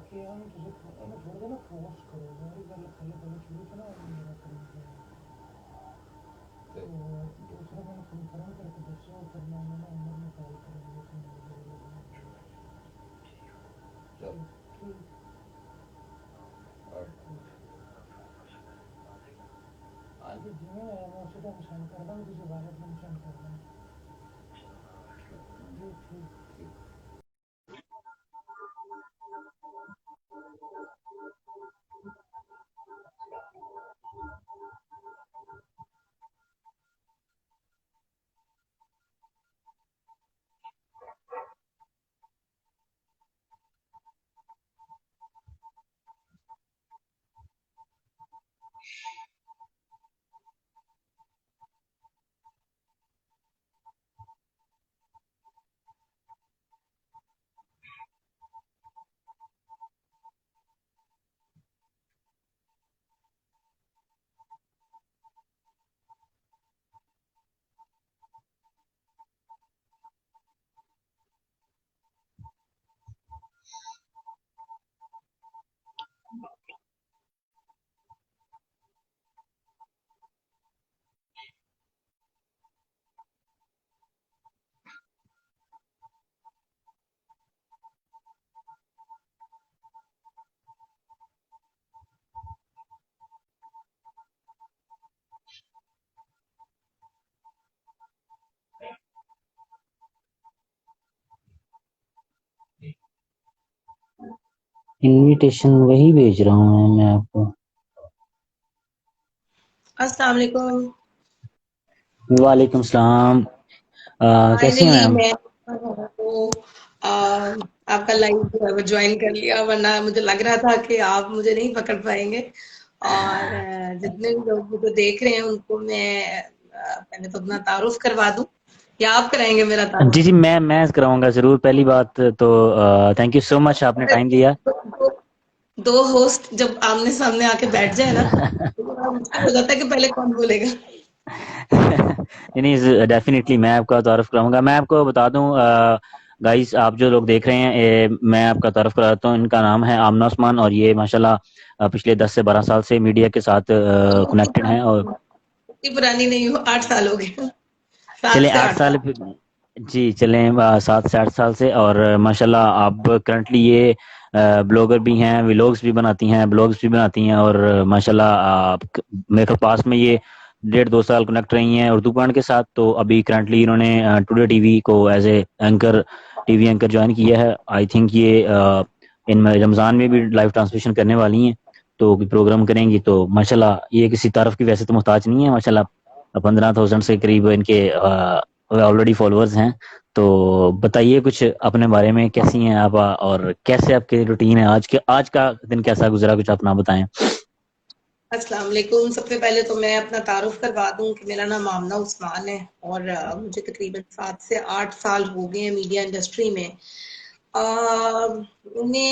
कि हम तुझे थोड़ा सा ना फोर्स करो मेरी गल पहले पहले शुरू से ना मेरा करेंगे तो दूसरा मैंने कंफर्म करके दसो फिर मैंने ना उम्र में कॉल करेंगे चल ठीक आज जिम्मे मैं उसी टाइम सेंड कर दूँ किसी वॉलेट में सेंड कर दूँ जी ठीक इनविटेशन वही भेज रहा हूँ मैं आपको। अस्सलाम वालेकुम। वालेकुम सलाम। कैसी हैं फाइनली मैम? मैं तो आपका लाइव जो है वो ज्वाइन कर लिया, वरना मुझे लग रहा था कि आप मुझे नहीं पकड़ पाएंगे। और जितने भी लोग मुझे देख रहे हैं उनको मैं पहले तो अपना तारुफ करवा दूं, या आप कराएंगे मेरा जी तारुफ? जी, मैं कराऊंगा जरूर। पहली बात तो थैंक यू सो मच, आपने टाइम दिया। दो, दो होस्ट जब आमने सामने आके बैठ जाए ना, तो बड़ा मुश्किल हो जाता है कि पहले कौन बोलेगा। नहीं, डेफिनेटली मैं आपका तारुफ कराऊंगा। मैं आपको बता दूं गाइस, आप जो लोग देख रहे हैं, मैं आपका तारुफ कराता हूँ। इनका नाम है आमना उस्मान और ये माशाल्लाह पिछले 10 से 12 साल से मीडिया के साथ कनेक्टेड हैं। और इतनी पुरानी नहीं हो, 8 साल हो गए। चले सात से आठ आठ साल साल जी चले 7 से 8 साल से। और माशाल्लाह आप करंटली ये ब्लॉगर भी हैं, व्लॉग्स भी बनाती हैं, ब्लॉग्स भी बनाती हैं। और माशाल्लाह आप मेरे पास में ये 1.5 2 साल कनेक्ट रही हैं उर्दू पॉइंट के साथ। तो अभी करंटली इन्होंने टुडे टीवी को as a anchor, TV anchor join किया है। आई थिंक ये इन रमज़ान में भी लाइव ट्रांसमिशन करने वाली हैं, तो प्रोग्राम करेंगी। तो माशाल्लाह ये किसी तारफ की वैसे तो मोहताज नहीं है। माशाल्लाह 15,000 से करीब इनके ऑलरेडी फॉलोअर्स हैं। तो बताइए कुछ अपने बारे में, कैसी हैं आप और कैसे आपकी रूटीन है? आज का दिन कैसा गुजरा, कुछ अपना बताएं। अस्सलाम वालेकुम। सबसे पहले तो मैं अपना तारुफ करवा दूं कि मेरा नाम आमना उस्मान है और मुझे तकरीबन 7 से 8 साल हो गए हैं मीडिया इंडस्ट्री में। मैंने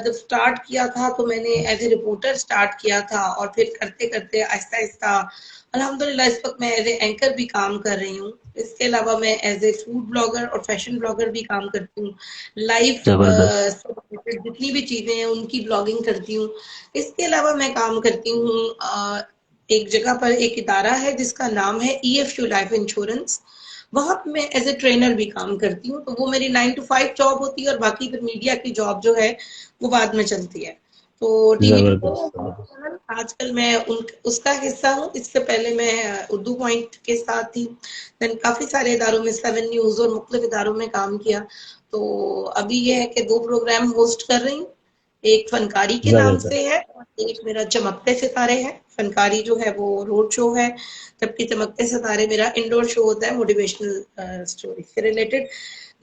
जब स्टार्ट किया था तो मैंने एज ए रिपोर्टर स्टार्ट किया था और फिर करते करते आहिस्ता आहिस्ता अल्हम्दुलिल्लाह इस वक्त मैं एज ए एंकर भी काम कर रही हूँ। इसके अलावा मैं एज ए फूड ब्लॉगर और फैशन ब्लॉगर भी काम करती हूँ। लाइफ जबरदस्त। जितनी भी चीजें हैं उनकी ब्लॉगिंग करती हूँ। इसके अलावा मैं काम करती हूँ एक जगह पर, एक इदारा है जिसका नाम है EFU लाइफ इंश्योरेंस। वहां पे मैं एज ए ट्रेनर भी काम करती हूँ। तो वो मेरी 9 to 5 जॉब होती है और बाकी फिर मीडिया की जॉब जो है वो बाद में चलती है। तो टीवी जबरदस्त। आजकल मैं उसका हिस्सा हूँ। इससे पहले मैं उर्दू पॉइंट के साथ थी, देन काफी सारे इदारों में, 7 न्यूज और मुख्तलिफ इदारों में काम किया। तो अभी ये है कि 2 प्रोग्राम होस्ट कर रही हूँ। एक फनकारी के नाम जबरदस्त। से है और एक मेरा चमकते सितारे है। फनकारी जो है वो रोड शो है, जबकि चमकते सितारे मेरा इंडोर शो होता है मोटिवेशनल स्टोरी से रिलेटेड।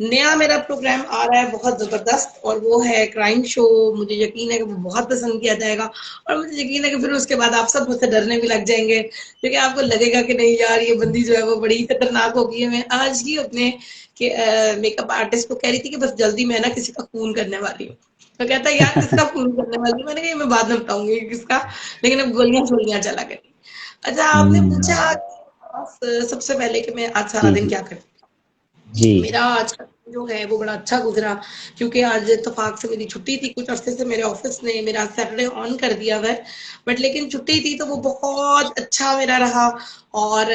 नया मेरा प्रोग्राम आ रहा है बहुत जबरदस्त, और वो है क्राइम शो। मुझे यकीन है कि वो बहुत पसंद किया जाएगा और मुझे यकीन है कि फिर उसके बाद आप सब मुझसे डरने भी लग जाएंगे, क्योंकि आपको लगेगा कि नहीं यार ये बंदी जो है वो बड़ी खतरनाक होगी है। मैं आज ही अपने मेकअप आर्टिस्ट को कह रही थी कि बस जल्दी मैं ना किसी का खून करने वाली हूँ। तो कहता है यार किसका खून करने वाली हूँ? मैंने कहा ये मैं बाद में बताऊंगी किसका, लेकिन अब गोलियां शोलियां चला करी। अच्छा, आपने पूछा हम्म, सबसे पहले कि मैं आज सारा जी दिन जी क्या करती जी। हूँ। मेरा आज का जो है वो बड़ा अच्छा गुजरा, क्योंकि आज इत्तेफाक से मेरी छुट्टी थी, कुछ अरसे से मेरे ऑफिस ने मेरा सैटरडे ऑन कर दिया हुआ है, बट लेकिन छुट्टी थी तो वो बहुत अच्छा मेरा रहा। और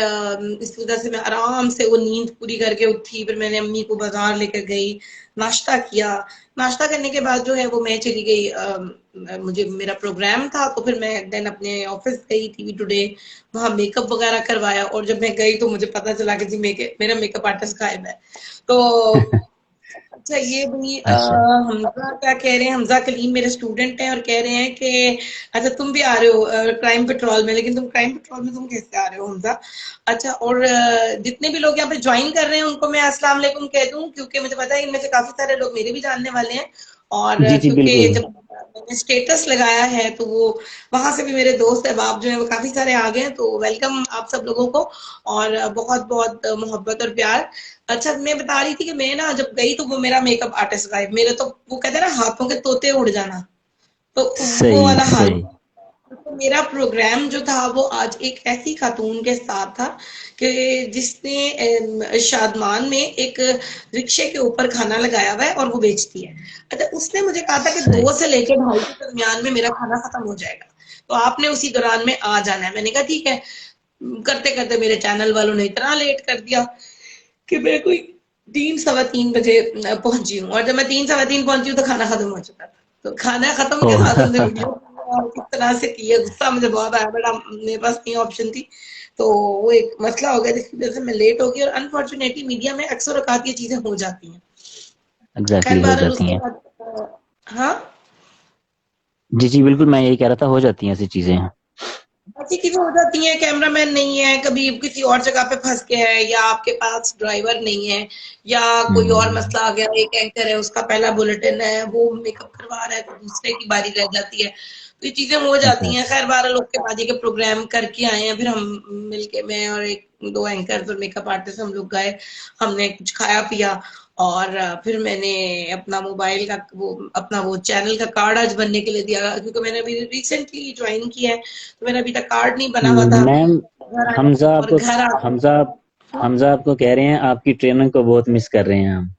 इस वजह से मैं आराम से वो नींद पूरी करके उठी, फिर मैंने अम्मी को बाजार लेकर गई, नाश्ता किया। नाश्ता करने के बाद जो है वो मैं चली गई, मुझे मेरा प्रोग्राम था तो फिर मैं देन अपने ऑफिस गई टीवी टुडे, वहां मेकअप वगैरह करवाया। और जब मैं गई तो मुझे पता चला कि जी मेरा मेकअप आर्टिस्ट गायब है। तो अच्छा ये भी अच्छा। हमजा क्या कह रहे हैं, हमजा कलीम मेरे स्टूडेंट हैं और कह रहे हैं कि अच्छा तुम भी आ रहे हो क्राइम पेट्रोल में, लेकिन तुम क्राइम पेट्रोल में तुम कैसे आ रहे हो हमजा? अच्छा, और जितने भी लोग यहाँ पे ज्वाइन कर रहे हैं उनको मैं अस्सलाम वालेकुम कह दूं, क्योंकि मुझे पता है इनमें से काफी सारे लोग मेरे भी जानने वाले हैं। और जी जी क्योंकि बिल्कुल। जब मैंने स्टेटस लगाया है तो वो वहां से भी मेरे दोस्त अहबाब जो है वो काफी सारे आ गए हैं, तो वेलकम आप सब लोगों को, और बहुत बहुत मोहब्बत और प्यार। अच्छा, मैं बता रही थी कि मैं ना जब गई तो वो मेरा मेकअप आर्टिस्ट गायब, मेरे तो वो कहते हैं ना हाथों के तोते उड़ जाना, तो वो सही वाला हाल। सही। तो मेरा प्रोग्राम जो था वो आज एक ऐसी खातून के साथ था कि जिसने शादमान में एक रिक्शे के ऊपर खाना लगाया हुआ है और वो बेचती है। अच्छा, उसने मुझे कहा था कि सही 2 से लेकर 2:30 के दरमियान में मेरा खाना खत्म हो जाएगा, तो आपने उसी दौरान में आ जाना है। मैंने कहा ठीक है। करते करते मेरे चैनल वालों ने इतना लेट कर दिया कि मैं कोई 3 सवा 3 बजे पहुंची हूँ, और जब मैं 3 सवा 3 पहुंची हूँ तो खाना खत्म हो चुका था। तो खाना खत्म ओ के साथ हमने वीडियो किस तरह से की है, गुस्सा मुझे बहुत आया, बट मेरे पास नहीं ऑप्शन थी, तो वो एक मसला हो गया जिसकी वजह से मैं लेट हो गई। और अनफॉर्चुनेटली मीडिया में अक्सर औकात ये चीजें हो जाती हैं। खैर एग्जैक्टली हो बहरहाल जाती उसके हैं। बाद हाँ, जी जी बिल्कुल, मैं यही कह रहा था, हो जाती हैं ऐसी चीजें। ऐसी चीजें हो जाती हैं, कैमरामैन नहीं है, कभी किसी और जगह पे फंस गया है, या आपके पास ड्राइवर नहीं है, या कोई और हम्म। मसला आ गया, एक एंकर है उसका पहला बुलेटिन है वो मेकअप करवा रहा है तो दूसरे की बारी रह जाती है, तो ये चीजें हो जाती हैं। एग्जैक्टली। खैर 12 लोग के बाद ये के प्रोग्राम करके आए हैं, फिर हम मिलके, मैं और एक 2 एंकर और मेकअप आर्टिस्ट हम लोग गए, हमने कुछ खाया पिया, और फिर मैंने अपना मोबाइल का वो अपना वो चैनल का कार्ड आज बनने के लिए दिया, क्योंकि मैंने अभी रिसेंटली ज्वाइन किया है, तो मेरा अभी तक कार्ड नहीं बना हुआ था। मैम, घर आया हमजा और आपको घर आ हमजा हमजा आपको कह रहे हैं आपकी ट्रेनिंग को बहुत मिस कर रहे हैं हम।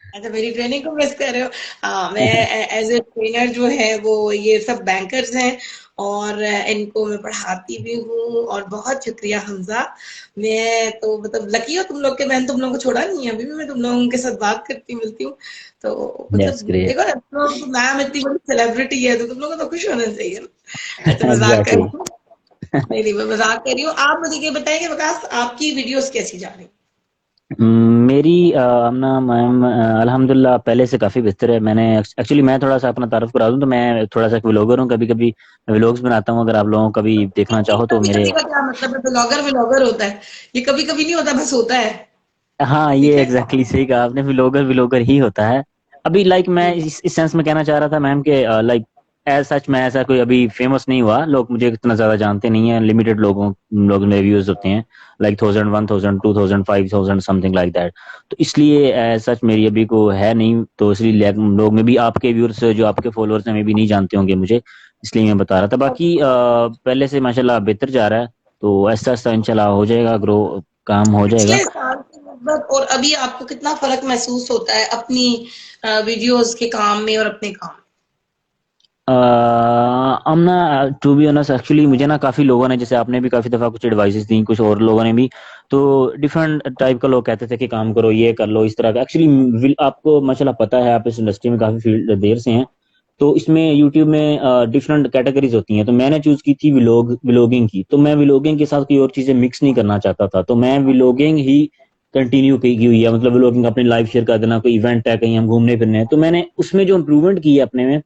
अच्छा, मेरी ट्रेनिंग को मिस कर रहे हो? हाँ, मैं एज ए ट्रेनर जो है वो ये सब बैंकर्स हैं, और इनको मैं पढ़ाती भी हूँ, और बहुत शुक्रिया हमजा। मैं तो मतलब लकी हो तुम लोग के, मैंने तुम लोगों को छोड़ा नहीं है, अभी भी मैं तुम लोगों के साथ बात करती मिलती हूँ, तो मतलब दैट्स ग्रेट। देखो ना, तुम लोग तो मैम इतनी बड़ी सेलिब्रिटी है तो तुम लोगों को तो खुश होना चाहिए ना। अच्छा, मजाक कर एग्जैक्टली। रही हूँ। नहीं नहीं, मैं मजाक कर रही हूँ। आप मुझे ये बताएं कि विकास आपकी वीडियोस कैसी जा रही? मेरी अपना मैम अल्हम्दुलिल्लाह पहले से काफ़ी बेहतर है। मैंने एक्चुअली मैं थोड़ा सा अपना तारुफ करा दूं तो मैं थोड़ा सा व्लॉगर हूँ, कभी कभी व्लॉग्स बनाता हूँ, अगर आप लोगों को कभी देखना चाहो तो कभी मेरे। कभी का क्या मतलब है? ब्लॉगर व्लॉगर होता है, ये कभी कभी नहीं होता, बस होता है। हाँ ठीक ये है। एग्जैक्टली सही कहा आपने, व्लॉगर व्लॉगर ही होता है। अभी लाइक मैं इस सेंस में कहना चाह रहा था मैम के लाइक एज सच मैं ऐसा कोई अभी फेमस नहीं हुआ, लोग मुझे इतना ज्यादा जानते नहीं है, लिमिटेड लोग मेरे व्यूज होते हैं, लाइक 1000 1000 2000 5000 समथिंग लाइक दैट। तो इसलिए एज सच मेरी अभी को है नहीं, तो इसलिए लोग में भी आपके व्यूअर्स जो आपके फॉलोअर्स हैं मे भी नहीं जानते होंगे मुझे, इसलिए मैं बता रहा था। बाकी पहले से माशाल्लाह बेहतर जा रहा है, तो ऐसा ऐसा इंशाल्लाह हो जाएगा, ग्रो काम हो जाएगा। पिछले साल से लगभग और अभी आपको कितना फर्क महसूस होता है अपनी वीडियोस के काम में और अपने काम हम ना टू बी ऑनेस्ट एक्चुअली मुझे ना काफी लोगों ने, जैसे आपने भी काफी दफा कुछ एडवाइसेस दी, कुछ और लोगों ने भी, तो डिफरेंट टाइप का लोग कहते थे कि काम करो, ये कर लो, इस तरह का। एक्चुअली आपको माशाल्लाह पता है, आप इस इंडस्ट्री में काफी फील्ड देर से हैं, तो इसमें यूट्यूब में डिफरेंट कैटेगरीज होती हैं, तो मैंने चूज की थी व्लॉगिंग की। तो मैं व्लॉगिंग के साथ कोई और चीजें मिक्स नहीं करना चाहता था, तो मैं व्लॉगिंग ही कंटिन्यू की हुई है, मतलब व्लॉगिंग अपनी लाइफ शेयर कर देना, कोई इवेंट है, कहीं हम घूमने फिरने हैं, तो मैंने उसमें जो इम्प्रूवमेंट की है अपने में,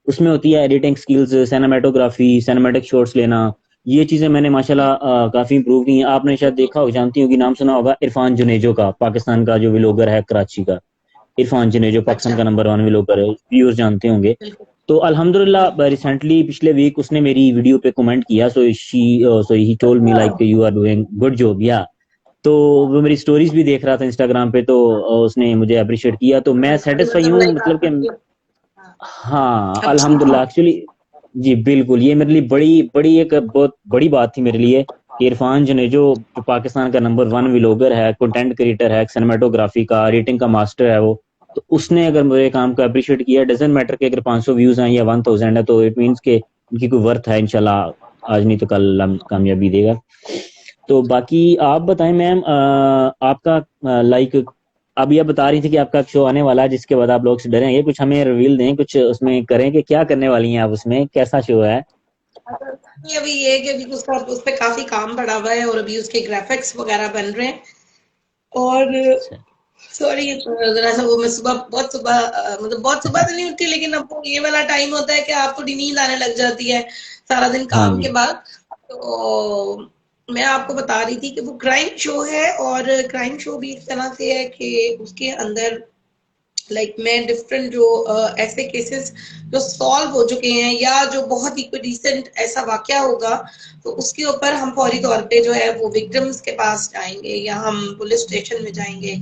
उसमें होती है editing skills, cinematography, cinematic shots लेना, ये चीजें मैंने माशाल्लाह काफी इंप्रूव की हैं। आपने शायद देखा हो, जानती होगी, नाम सुना होगा इरफान जुनेजो का, पाकिस्तान का जो व्लॉगर है कराची का, इरफान जुनेजो पाकिस्तान अच्छा, का नंबर 1 व्लॉगर है, व्यूअर्स जानते होंगे। बिल्कुल। तो अल्हम्दुलिल्लाह रिसेंटली पिछले वीक उसने मेरी वीडियो पे कमेंट किया, so he told me like you are doing good job या। तो वो मेरी स्टोरीज भी देख रहा था इंस्टाग्राम पे, तो उसने मुझे अप्रिशिएट किया, तो मैं सेटिस्फाई मतलब हूँ, लाइक मतलब कि हाँ, हाँ अच्छी अल्हम्दुलिल्लाह चीज। एक्चुअली। जी बिल्कुल, ये मेरे लिए बड़ी बड़ी एक बहुत बड़ी बात थी मेरे लिए कि इरफान जनेजो जो पाकिस्तान का नंबर 1 व्लॉगर है, कंटेंट क्रिएटर है, सिनेमेटोग्राफी का, रेटिंग का मास्टर है वो, तो उसने अगर मेरे काम को अप्रिशिएट किया, डजंट मैटर कि अगर 500 व्यूज हैं या 1000 है, तो इट मींस के उनकी कोई वर्थ है। इंशाल्लाह आज नहीं तो कल कामयाबी देगा। तो बाकी आप बताएं मैम, आपका लाइक अभी आप बता रही थी कि आपका शो आने वाला है जिसके बाद आप लोग से डरेंगे, कुछ हमें रिवील दें, कुछ उसमें करें कि क्या करने वाली हैं आप, उसमें कैसा शो है? अभी ये है कि अभी उसका उस पे काफी काम पड़ा हुआ है और अभी उसके ग्राफिक्स वगैरह बन रहे हैं। और सॉरी जरा सा वो मैं सुबह मतलब बहुत सुबह तो नहीं उठती, लेकिन अब वो ये वाला टाइम होता है कि आपको नींद आने लग जाती है सारा दिन हाँ काम जी। के बाद। तो मैं आपको बता रही थी कि वो क्राइम शो है, और क्राइम शो भी इस तरह से है कि उसके अंदर मैं डिफरेंट जो ऐसे केसेस जो सॉल्व हो चुके हैं या जो बहुत ही कोई रिसेंट ऐसा वाकया होगा, तो उसके ऊपर हम फौरी तौर पे जो है वो विक्टिम्स के पास जाएंगे या हम पुलिस स्टेशन में जाएंगे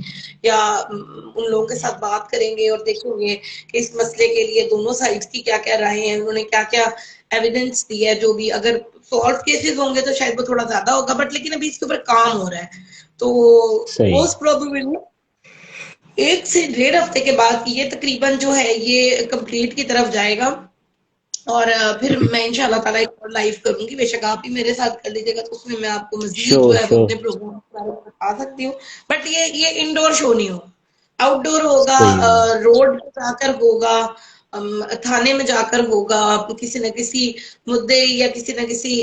या उन लोगों के साथ बात करेंगे और देखेंगे कि इस मसले के लिए दोनों साइड्स की क्या क्या राय हैं, उन्होंने क्या क्या एविडेंस दी है। जो भी अगर सॉल्व केसेस होंगे तो शायद वो थोड़ा ज्यादा होगा, बट लेकिन अभी इसके ऊपर काम हो रहा है, तो सही। मोस्ट प्रोबेबली 1 से 1.5 हफ्ते के बाद ये तकरीबन जो है ये कंप्लीट की तरफ जाएगा। और फिर मैं इंशाल्लाह ताला एक और लाइव करूंगी, बेशक आप भी मेरे साथ कर लीजिएगा, तो उसमें मैं आपको मजीद जो श्योर है वो श्योर। अपने प्रोग्राम के बारे में बता सकती हूँ। बट ये इंडोर शो नहीं होगा, आउटडोर होगा, सही है। रोड पे जाकर होगा, थाने में जाकर होगा, किसी न किसी मुद्दे या किसी न किसी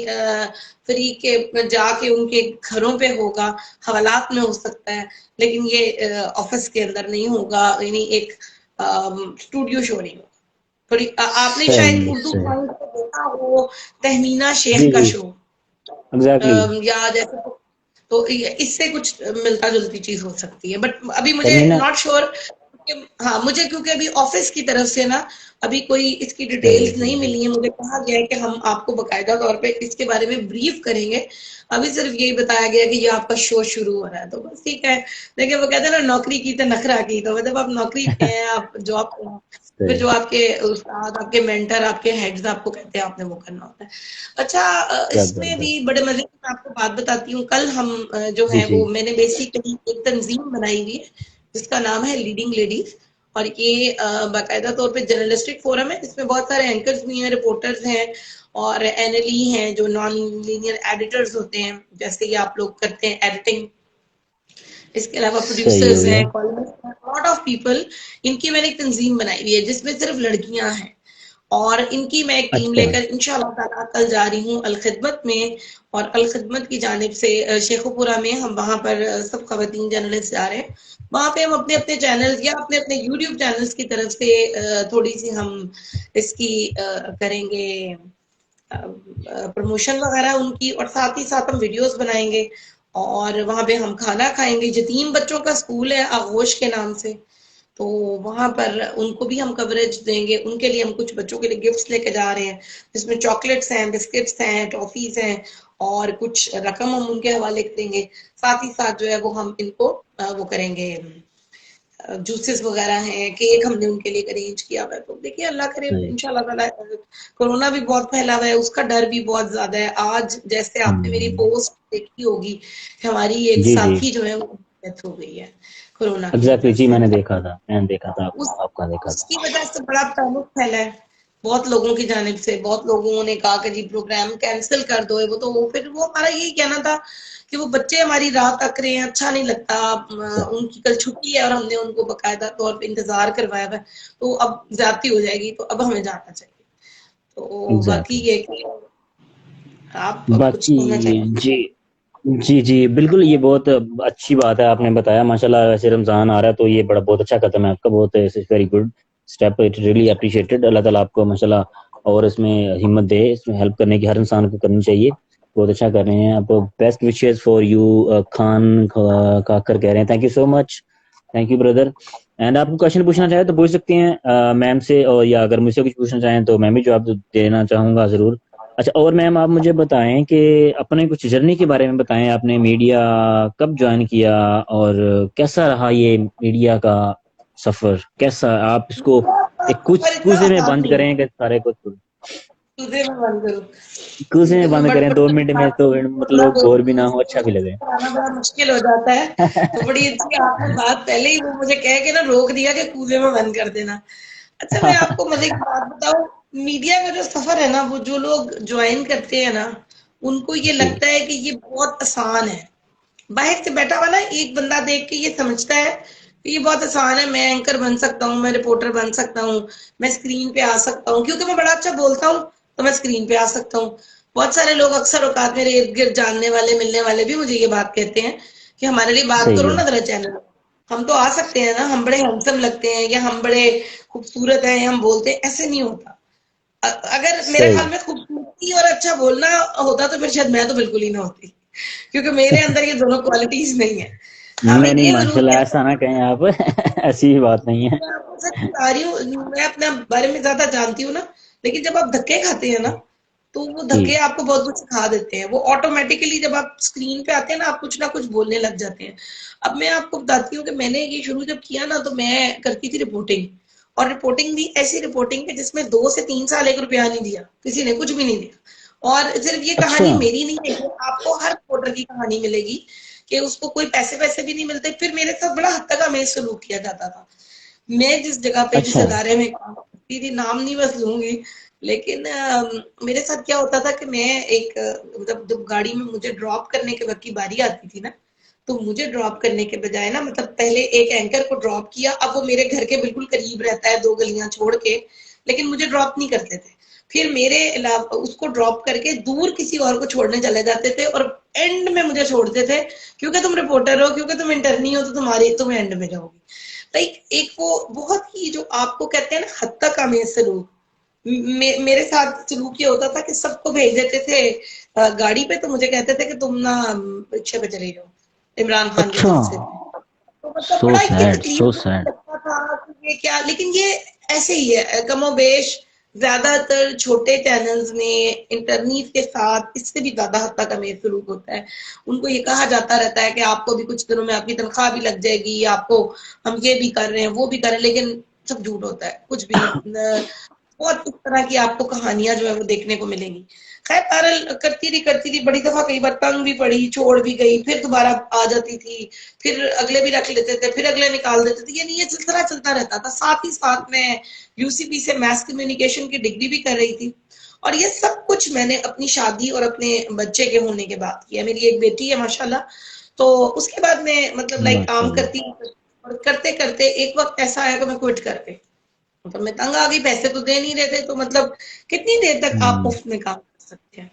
फरीक के जाके उनके घरों पे होगा, हवालात में हो सकता है, लेकिन ये ऑफिस के अंदर नहीं होगा, यानी एक स्टूडियो शो नहीं होगा। थोड़ी आपने शायद सही उर्दू सही। पॉइंट पे देखा हो तहमीना जी शेख का जी। Show, exactly. या जैसे, तो इससे कुछ मिलता जुलती चीज हो सकती है, बट अभी मुझे तमीना। Not sure. हाँ, मुझे क्योंकि अभी ऑफिस की तरफ से ना अभी कोई इसकी सही डिटेल्स नहीं सही। मिली है, मुझे कहा गया है कि हम आपको बकायदा तौर पे इसके बारे में ब्रीफ करेंगे। अभी सिर्फ यही बताया गया कि ये आपका शो शुरू हो रहा है, तो बस ठीक है। देखिए वो कहते हैं ना, नौकरी की तो नखरा की, तो मतलब आप नौकरी पे हैं, आप जॉब पे हैं, फिर सही। जो आपके उस्ताद, आपके मेंटर, आपके हेड्स आपको कहते हैं आपने वो करना होता है। अच्छा, इसमें भी जबरदस्त। बड़े मजे की मैं आपको बात बताती हूँ। कल हम जो जी है जी। वो मैंने बेसिकली एक तंजीम बनाई हुई है जिसका नाम है लीडिंग लेडीज, और ये बाकायदा तौर पे जर्नलिस्टिक फोरम है। इसमें बहुत सारे एंकर्स भी हैं, रिपोर्टर्स हैं और एनएलई हैं जो नॉन लीनियर एडिटर्स होते हैं, जैसे कि आप लोग करते हैं एडिटिंग। इसके अलावा सही हो प्रोड्यूसर्स गया। हैं, कॉलमिस्ट हैं, लॉट ऑफ पीपल। इनकी मैंने एक तंजीम बनाई हुई है जिसमें सिर्फ लड़कियां हैं, और इनकी मैं एक टीम अच्छा। लेकर इंशाल्लाह ताला कल जा रही हूँ अल खिदमत में। और अल खिदमत की जानिब से शेखुपुरा में हम वहां पर सब खवातीन जर्नलिस्ट जा रहे हैं। वहां पे हम अपने अपने चैनल्स या अपने अपने यूट्यूब चैनल्स की तरफ से थोड़ी सी हम इसकी करेंगे प्रमोशन वगैरह उनकी, और साथ ही साथ हम वीडियोस बनाएंगे और वहां पे हम खाना खाएंगे। यतीम बच्चों का स्कूल है आगोश के नाम से, तो वहां पर उनको भी हम कवरेज देंगे। उनके लिए हम कुछ बच्चों के लिए गिफ्ट्स लेके जा रहे हैं, जिसमें चॉकलेट्स हैं, बिस्किट्स हैं, टॉफीज हैं, और कुछ रकम हम उनके हवाले करेंगे। साथ ही साथ जो है वो हम इनको वो करेंगे, जूसेस वगैरह हैं, केक हमने उनके लिए अरेंज किया हुआ है। तो देखिए अल्लाह करे सही। इंशाल्लाह ताला। कोरोना भी बहुत फैला हुआ है, उसका डर भी बहुत ज्यादा है। आज जैसे आपने मेरी हम्म। पोस्ट देखी होगी कि हमारी एक जी जी। साथी जो है वो डेथ हो गई है कोरोना की एग्जैक्टली वजह जी, से। मैंने देखा था, उस आपका देखा था। उसकी वजह से बड़ा पैनिक फैला है बहुत लोगों की जानिब से। बहुत लोगों ने कहा कि जी प्रोग्राम कैंसिल कर दो। वो तो फिर वो हमारा यही कहना था कि वो बच्चे हमारी राह तक रहे हैं, अच्छा नहीं लगता। सही। उनकी कल छुट्टी है और हमने उनको बकायदा तौर पे इंतजार करवाया हुआ है, तो अब ज्यादती हो जाएगी, तो अब हमें जाना चाहिए। तो बाकी एग्जैक्टली। ये कि आप अब कुछ बाकी कहना चाहिए। जी जी जी बिल्कुल, ये बहुत अच्छी बात है आपने बताया माशाल्लाह। वैसे रमजान आ रहा है तो ये बड़ा बहुत अच्छा कदम है आपका, बहुत very good step, it really appreciated. अल्लाह ताला आपको माशाल्लाह और इसमें हिम्मत दे, इसमें हेल्प करने की हर इंसान को करनी चाहिए। बहुत अच्छा कर रहे हैं आप। Best wishes for you Khan Kakar कह रहे हैं, thank you so much, thank you brother. And आपको क्वेश्चन पूछना चाहे तो पूछ सकते हैं मैम से, और या अगर मुझसे कुछ पूछना चाहें तो मैं भी जवाब देना चाहूंगा जरूर। अच्छा, और मैम आप मुझे बताएं कि अपने कुछ जर्नी के बारे में बताएं, आपने मीडिया कब ज्वाइन किया और कैसा रहा ये मीडिया का सफर, कैसा आप इसको एक कुछ पर इतना कुछ में आसान बंद नहीं है। करें कि सारे कुछ। कूदे में बंद करूं? कूदे में मैं बंद करें 2 मिनट में, तो मतलब बोर भी ना हो, अच्छा भी लगे। कराना बड़ा मुश्किल हो जाता है। तो बड़ी अच्छी आपने बात पहले ही वो मुझे कह के ना रोक दिया कि कूदे में बंद कर देना। अच्छा मैं आपको मजे की बात बताऊं, मीडिया का जो सफर है ना, वो जो लोग ज्वाइन करते हैं ना, उनको ये जी लगता है कि ये बहुत आसान है। बाहर से बैठा हुआ ना एक बंदा देख के ये समझता है कि ये बहुत आसान है, मैं एंकर बन सकता हूँ, मैं रिपोर्टर बन सकता हूँ, मैं स्क्रीन पे आ सकता हूँ, क्योंकि मैं बड़ा अच्छा बोलता हूँ तो मैं स्क्रीन पे आ सकता हूँ। बहुत सारे लोग अक्सर औकात मेरे इर्द गिर्द जानने वाले मिलने वाले भी मुझे ये बात कहते हैं कि हमारे लिए बात सही करो है। ना जरा चैनल। हम तो आ सकते हैं ना, हम बड़े हैंडसम लगते हैं या हम बड़े खूबसूरत हैं, हम बोलते हैं, ऐसे नहीं होता। अगर मेरे सही। ख्याल में खूबसूरती और अच्छा बोलना होता तो फिर शायद मैं तो बिल्कुल ही ना होती, क्योंकि मेरे अंदर ये दोनों क्वालिटीज नहीं है। हाँ मैं नहीं नहीं, ये जरूर माशाल्लाह, कह ऐसा ना सकती कहें आप। ऐसी बात नहीं है। हूँ, मैं आपको सच बता रही हूँ, मैं अपने बारे में ज्यादा जानती हूँ ना, लेकिन जब आप धक्के खाते हैं ना, तो वो जी धक्के आपको बहुत कुछ सिखा देते हैं। वो ऑटोमेटिकली जब आप स्क्रीन पे आते हैं ना, आप कुछ ना कुछ बोलने लग जाते हैं। अब मैं आपको बताती हूँ कि मैंने ये शुरू जब किया ना, तो मैं करती थी रिपोर्टिंग, और रिपोर्टिंग भी ऐसी रिपोर्टिंग पे जिसमें 2 से 3 साल 1 रुपया नहीं दिया, किसी ने कुछ भी नहीं दिया। और सिर्फ ये अच्छा। कहानी मेरी नहीं है, ये आपको हर रिपोर्टर की कहानी मिलेगी कि उसको कोई पैसे वैसे भी नहीं मिलते। फिर मेरे साथ बड़ा हद तक हमें सलूक किया जाता था। मैं जिस जगह पे, जिस अच्छा। इदारे में काम करती थी, नाम नहीं बस लूंगी, लेकिन मेरे साथ क्या होता था कि मैं एक मतलब जब गाड़ी में मुझे ड्रॉप करने के वक्त की बारी आती थी ना, तो मुझे ड्रॉप करने के बजाय ना, मतलब पहले एक एंकर को ड्रॉप किया, अब वो मेरे घर के बिल्कुल करीब रहता है 2 गलियां छोड़ के, लेकिन मुझे ड्रॉप नहीं करते थे। फिर मेरे अलावा उसको ड्रॉप करके दूर किसी और को छोड़ने चले जाते थे, और एंड में मुझे छोड़ते थे, क्योंकि तुम रिपोर्टर हो, क्योंकि तुम इंटरनी हो, तो तुम एंड में जाओगी। लाइक एक वो बहुत ही जो आपको कहते हैं ना हद तक अमीर सलूक, मेरे साथ सलूक ये होता था कि सबको भेज देते थे गाड़ी पे, तो मुझे कहते थे कि तुम ना रिक्शे पे चले जाओ इमरान खान के अच्छा। जलसे पे। तो मतलब सो बड़ा ये सैड, तकलीफ सो मुझे सैड। लगता था कि ये क्या, लेकिन ये ऐसे ही है कमोबेश। ज्यादातर छोटे चैनल्स में इंटरनीट के साथ इससे भी ज्यादा हद तक हमें सलूक होता है। उनको ये कहा जाता रहता है कि आपको भी कुछ दिनों में आपकी तनख्वाह भी लग जाएगी, आपको हम ये भी कर रहे हैं, वो भी कर रहे हैं, लेकिन सब झूठ होता है, कुछ भी नहीं। बहुत इस तरह की आपको कहानियां जो है वो देखने को मिलेंगी। खैर बहरहाल करती थी बड़ी दफा, कई बार तंग भी पड़ी, छोड़ भी गई, फिर दोबारा आ जाती थी, फिर अगले भी रख लेते थे, फिर अगले निकाल देते थे, यानी ये सिलसिला चलता रहता था। साथ ही साथ मैं यूसीपी से मैस कम्युनिकेशन की डिग्री भी कर रही थी, और ये सब कुछ मैंने अपनी शादी और अपने बच्चे के होने के बाद किया। मेरी एक बेटी है माशाल्लाह। तो उसके बाद मैं मतलब लाइक काम माशाल्लाह। करती, और करते करते एक वक्त ऐसा आया कि मैं क्विट कर गई। मतलब मैं तंग आ गई, पैसे तो दे नहीं रहे थे, तो मतलब कितनी देर तक आप मुफ्त में काम कर सकते हैं।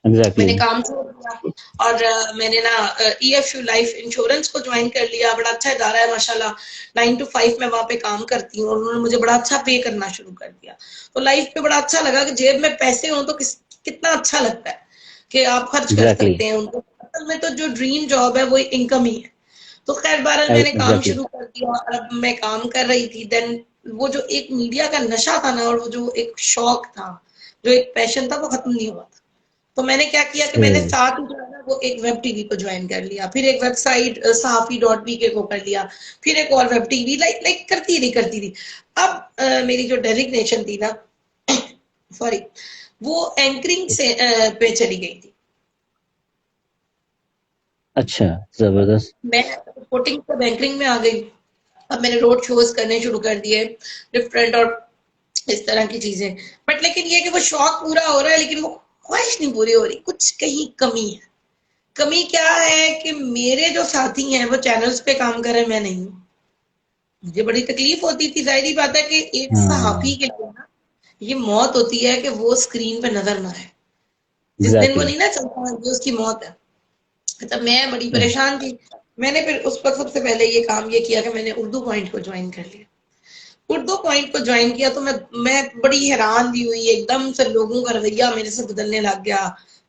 एग्जैक्टली। मैंने काम छोड़ दिया, और मैंने ना ईएफयू लाइफ इंश्योरेंस को ज्वाइन कर लिया। बड़ा अच्छा इदारा है माशाल्लाह, 9 to 5 मैं वहां पे काम करती हूँ, और उन्होंने मुझे बड़ा अच्छा पे करना शुरू कर दिया। तो लाइफ पे बड़ा अच्छा लगा कि जेब में पैसे हों तो कितना अच्छा लगता है कि आप खर्च कर एग्जैक्टली। सकते हैं उनको। असल में तो जो ड्रीम जॉब है वो इनकम ही है। तो खैर बहरहाल मैंने काम एग्जैक्टली। शुरू कर दिया, और अब मैं काम कर रही थी। देन वो जो एक मीडिया का नशा था ना, और वो जो एक शौक था, जो एक पैशन था, वो खत्म नहीं हुआ था। तो मैंने क्या किया कि मैंने सही। साथ ही जो है ना वो एक वेब टीवी को ज्वाइन कर लिया, फिर एक वेबसाइट sahafi.pk को कर लिया, फिर एक और वेब टीवी, लाइक लाइक करती रही। अब मेरी जो डेजिग्नेशन थी ना, सॉरी, वो एंकरिंग से पे चली गई थी। अच्छा। जबरदस्त। मैं रिपोर्टिंग से एंकरिंग में आ गई। अब मैंने रोड शोज करने शुरू कर दिए डिफरेंट, और इस तरह की चीजें। बट लेकिन ये कि वो शौक पूरा हो रहा है, लेकिन वो ख्वाहिश नहीं पूरी हो रही, कुछ कहीं कमी है। कमी क्या है कि मेरे जो साथी हैं वो चैनल्स पे काम कर रहे हैं, मैं नहीं हूँ। मुझे बड़ी तकलीफ होती थी, जाहिर बात है कि एक सहाफी हाँ। के लिए ना ये मौत होती है कि वो स्क्रीन पे नजर ना आए। जिस दिन वो एग्जैक्टली। नहीं ना चलता है, वो उसकी मौत है। मतलब मैं बड़ी परेशान थी। मैंने फिर उस पर सबसे पहले ये काम ये किया कि मैंने उर्दू पॉइंट को ज्वाइन कर लिया। उर्दू पॉइंट को ज्वाइन किया तो मैं बड़ी हैरान भी हुई, एकदम से लोगों का रवैया मेरे से बदलने लग गया।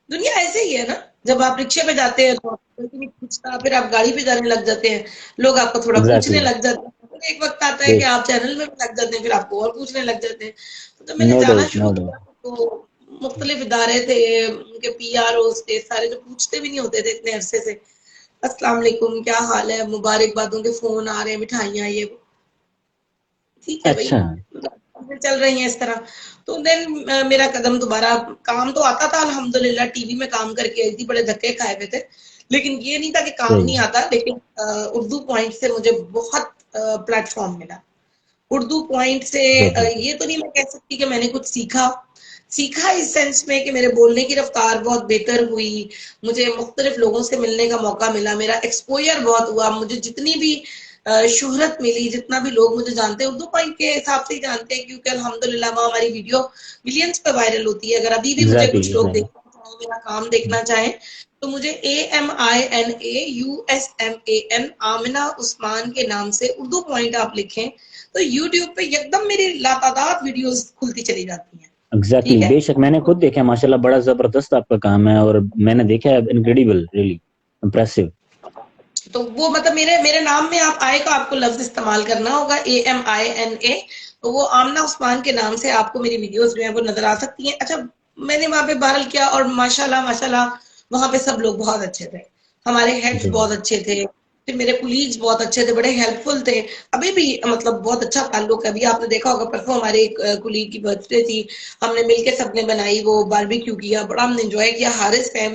दुनिया ऐसे ही है ना, जब आप रिक्शे पे जाते हैं तो आपको कोई नहीं पूछता, फिर आप गाड़ी पे जाने लग जाते हैं, लोग आपको थोड़ा पूछने एग्जैक्टली। लग जाते हैं, फिर एक वक्त आता है कि बेश। आप चैनल में भी लग जाते हैं, फिर आपको और पूछने लग जाते हैं। तो जब मैंने नो जाना डाउट, शुरू नो डाउट। किया तो मुख्तलिफ इदारे थे, उनके पीआरओ थे सारे, जो पूछते भी नहीं होते थे इतने अरसे से, अस्सलाम वालेकुम, क्या हाल है, मुबारकबादों के फोन आ रहे हैं, मिठाइयाँ, ये वो। ठीक है भाई, अच्छा। चीजें चल रही हैं इस तरह। तो देन मेरा कदम दोबारा, काम तो आता था अल्हम्दुलिल्लाह, टीवी में काम करके आई थी, बड़े धक्के खाए हुए थे, लेकिन ये नहीं था कि काम सही। नहीं आता। लेकिन उर्दू पॉइंट से मुझे बहुत प्लेटफॉर्म मिला। उर्दू पॉइंट से जबरदस्त। ये तो नहीं मैं कह सकती कि मैंने कुछ सीखा, सीखा इस सेंस में कि मेरे बोलने की रफ्तार बहुत बेहतर हुई, मुझे मुख्तलिफ लोगों से मिलने का मौका मिला, मेरा एक्सपोजर बहुत हुआ, मुझे जितनी भी शोहरत मिली, जितना भी लोग मुझे जानते हैं उर्दू पॉइंट के हिसाब से ही जानते हैं, क्योंकि अल्हम्दुलिल्लाह वहाँ हमारी वीडियो मिलियंस पे वायरल होती है। अगर अभी भी मुझे एग्जैक्टली कुछ लोग एग्जैक्टली। देखना चाहें, मेरा काम देखना चाहें, तो मुझे AMINAUSMAN आमिना उस्मान के नाम से उर्दू पॉइंट आप लिखें तो यूट्यूब पे एकदम मेरी लातादार वीडियोस खुलती चली जाती हैं। एग्जैक्टली ठीक है, बेशक, मैंने खुद देखा है माशाल्लाह, बड़ा जबरदस्त आपका काम है, और मैंने देखा है, इनक्रेडिबल, रियली इम्प्रेसिव। तो वो मतलब मेरे मेरे नाम में आप आए का आपको लफ्ज इस्तेमाल करना होगा, AMINA। तो वो आमना उस्मान के नाम से आपको मेरी वीडियोस जो है वो नजर आ सकती हैं। अच्छा, मैंने वहां पे बहरल किया और माशाल्लाह माशाल्लाह वहां पे सब लोग बहुत अच्छे थे, हमारे हेड्स बहुत जबरदस्त। अच्छे थे, फिर मेरे कुलीग्स बहुत अच्छे थे, बड़े हेल्पफुल थे। अभी भी मतलब बहुत अच्छा ताल्लुक है। अभी आपने देखा होगा परसों हमारे एक कुलीग की बर्थडे थी, हमने मिलके सबने बनाई, वो बारबेक्यू किया, बड़ा हमने एंजॉय किया। हारिस है,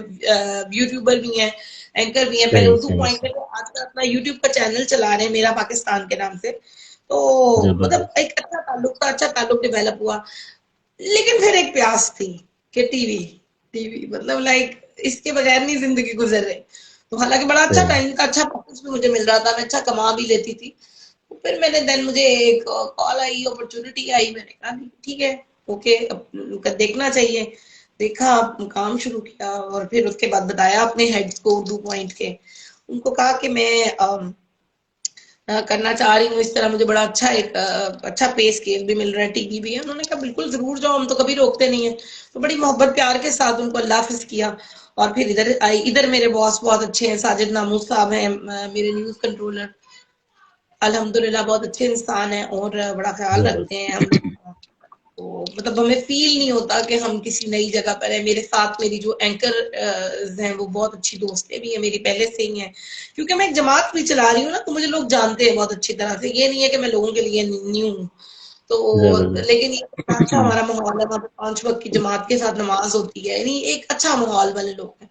यूट्यूबर भी हैं, एंकर भी हैं, पहले सही उर्दू सही पॉइंट पे सही। थे, आजकल अपना यूट्यूब का चैनल चला रहे हैं मेरा पाकिस्तान के नाम से। तो मतलब जबरदस्त। एक अच्छा ताल्लुक था, अच्छा ताल्लुक डेवलप हुआ। लेकिन फिर एक प्यास थी कि टीवी, टीवी मतलब लाइक इसके बगैर नहीं जिंदगी गुजर रही। तो हालांकि बड़ा अच्छा सही। टाइम था, अच्छा पैकेज भी मुझे मिल रहा था, मैं अच्छा कमा भी लेती थी। तो फिर मैंने देन मुझे एक कॉल आई, अपॉर्चुनिटी आई, मैंने कहा नहीं ठीक है, ओके, अब देखना चाहिए। देखा, काम शुरू किया और फिर उसके बाद बताया अपने हेड्स को उर्दू पॉइंट के, उनको कहा कि मैं करना चाह रही हूँ इस तरह, मुझे बड़ा अच्छा एक अच्छा पे स्केल भी मिल रहा है, टीवी भी है। उन्होंने कहा बिल्कुल जरूर जाओ, हम तो कभी रोकते नहीं है। तो बड़ी मोहब्बत प्यार के साथ उनको अल्लाह हाफिज किया और फिर इधर आई। इधर मेरे बॉस बहुत अच्छे हैं, साजिद नामूस साहब हैं, मेरे न्यूज कंट्रोलर, अल्हम्दुलिल्लाह बहुत अच्छे इंसान हैं और बड़ा ख्याल रखते हैं हम जबरदस्त। लोग का। तो मतलब हमें फील नहीं होता कि हम किसी नई जगह पर है। मेरे साथ मेरी जो एंकर हैं वो बहुत अच्छी दोस्तें भी हैं मेरी पहले से ही हैं, क्योंकि मैं एक जमात भी चला रही हूँ ना, तो मुझे लोग जानते हैं बहुत अच्छी तरह से। ये नहीं है कि मैं लोगों के लिए न्यू हूँ। तो लेकिन ये अच्छा जबरदस्त। हमारा माहौल है, वहाँ पे 5 वक्त की जमात के साथ नमाज होती है, यानी एक अच्छा माहौल वाले लोग हैं,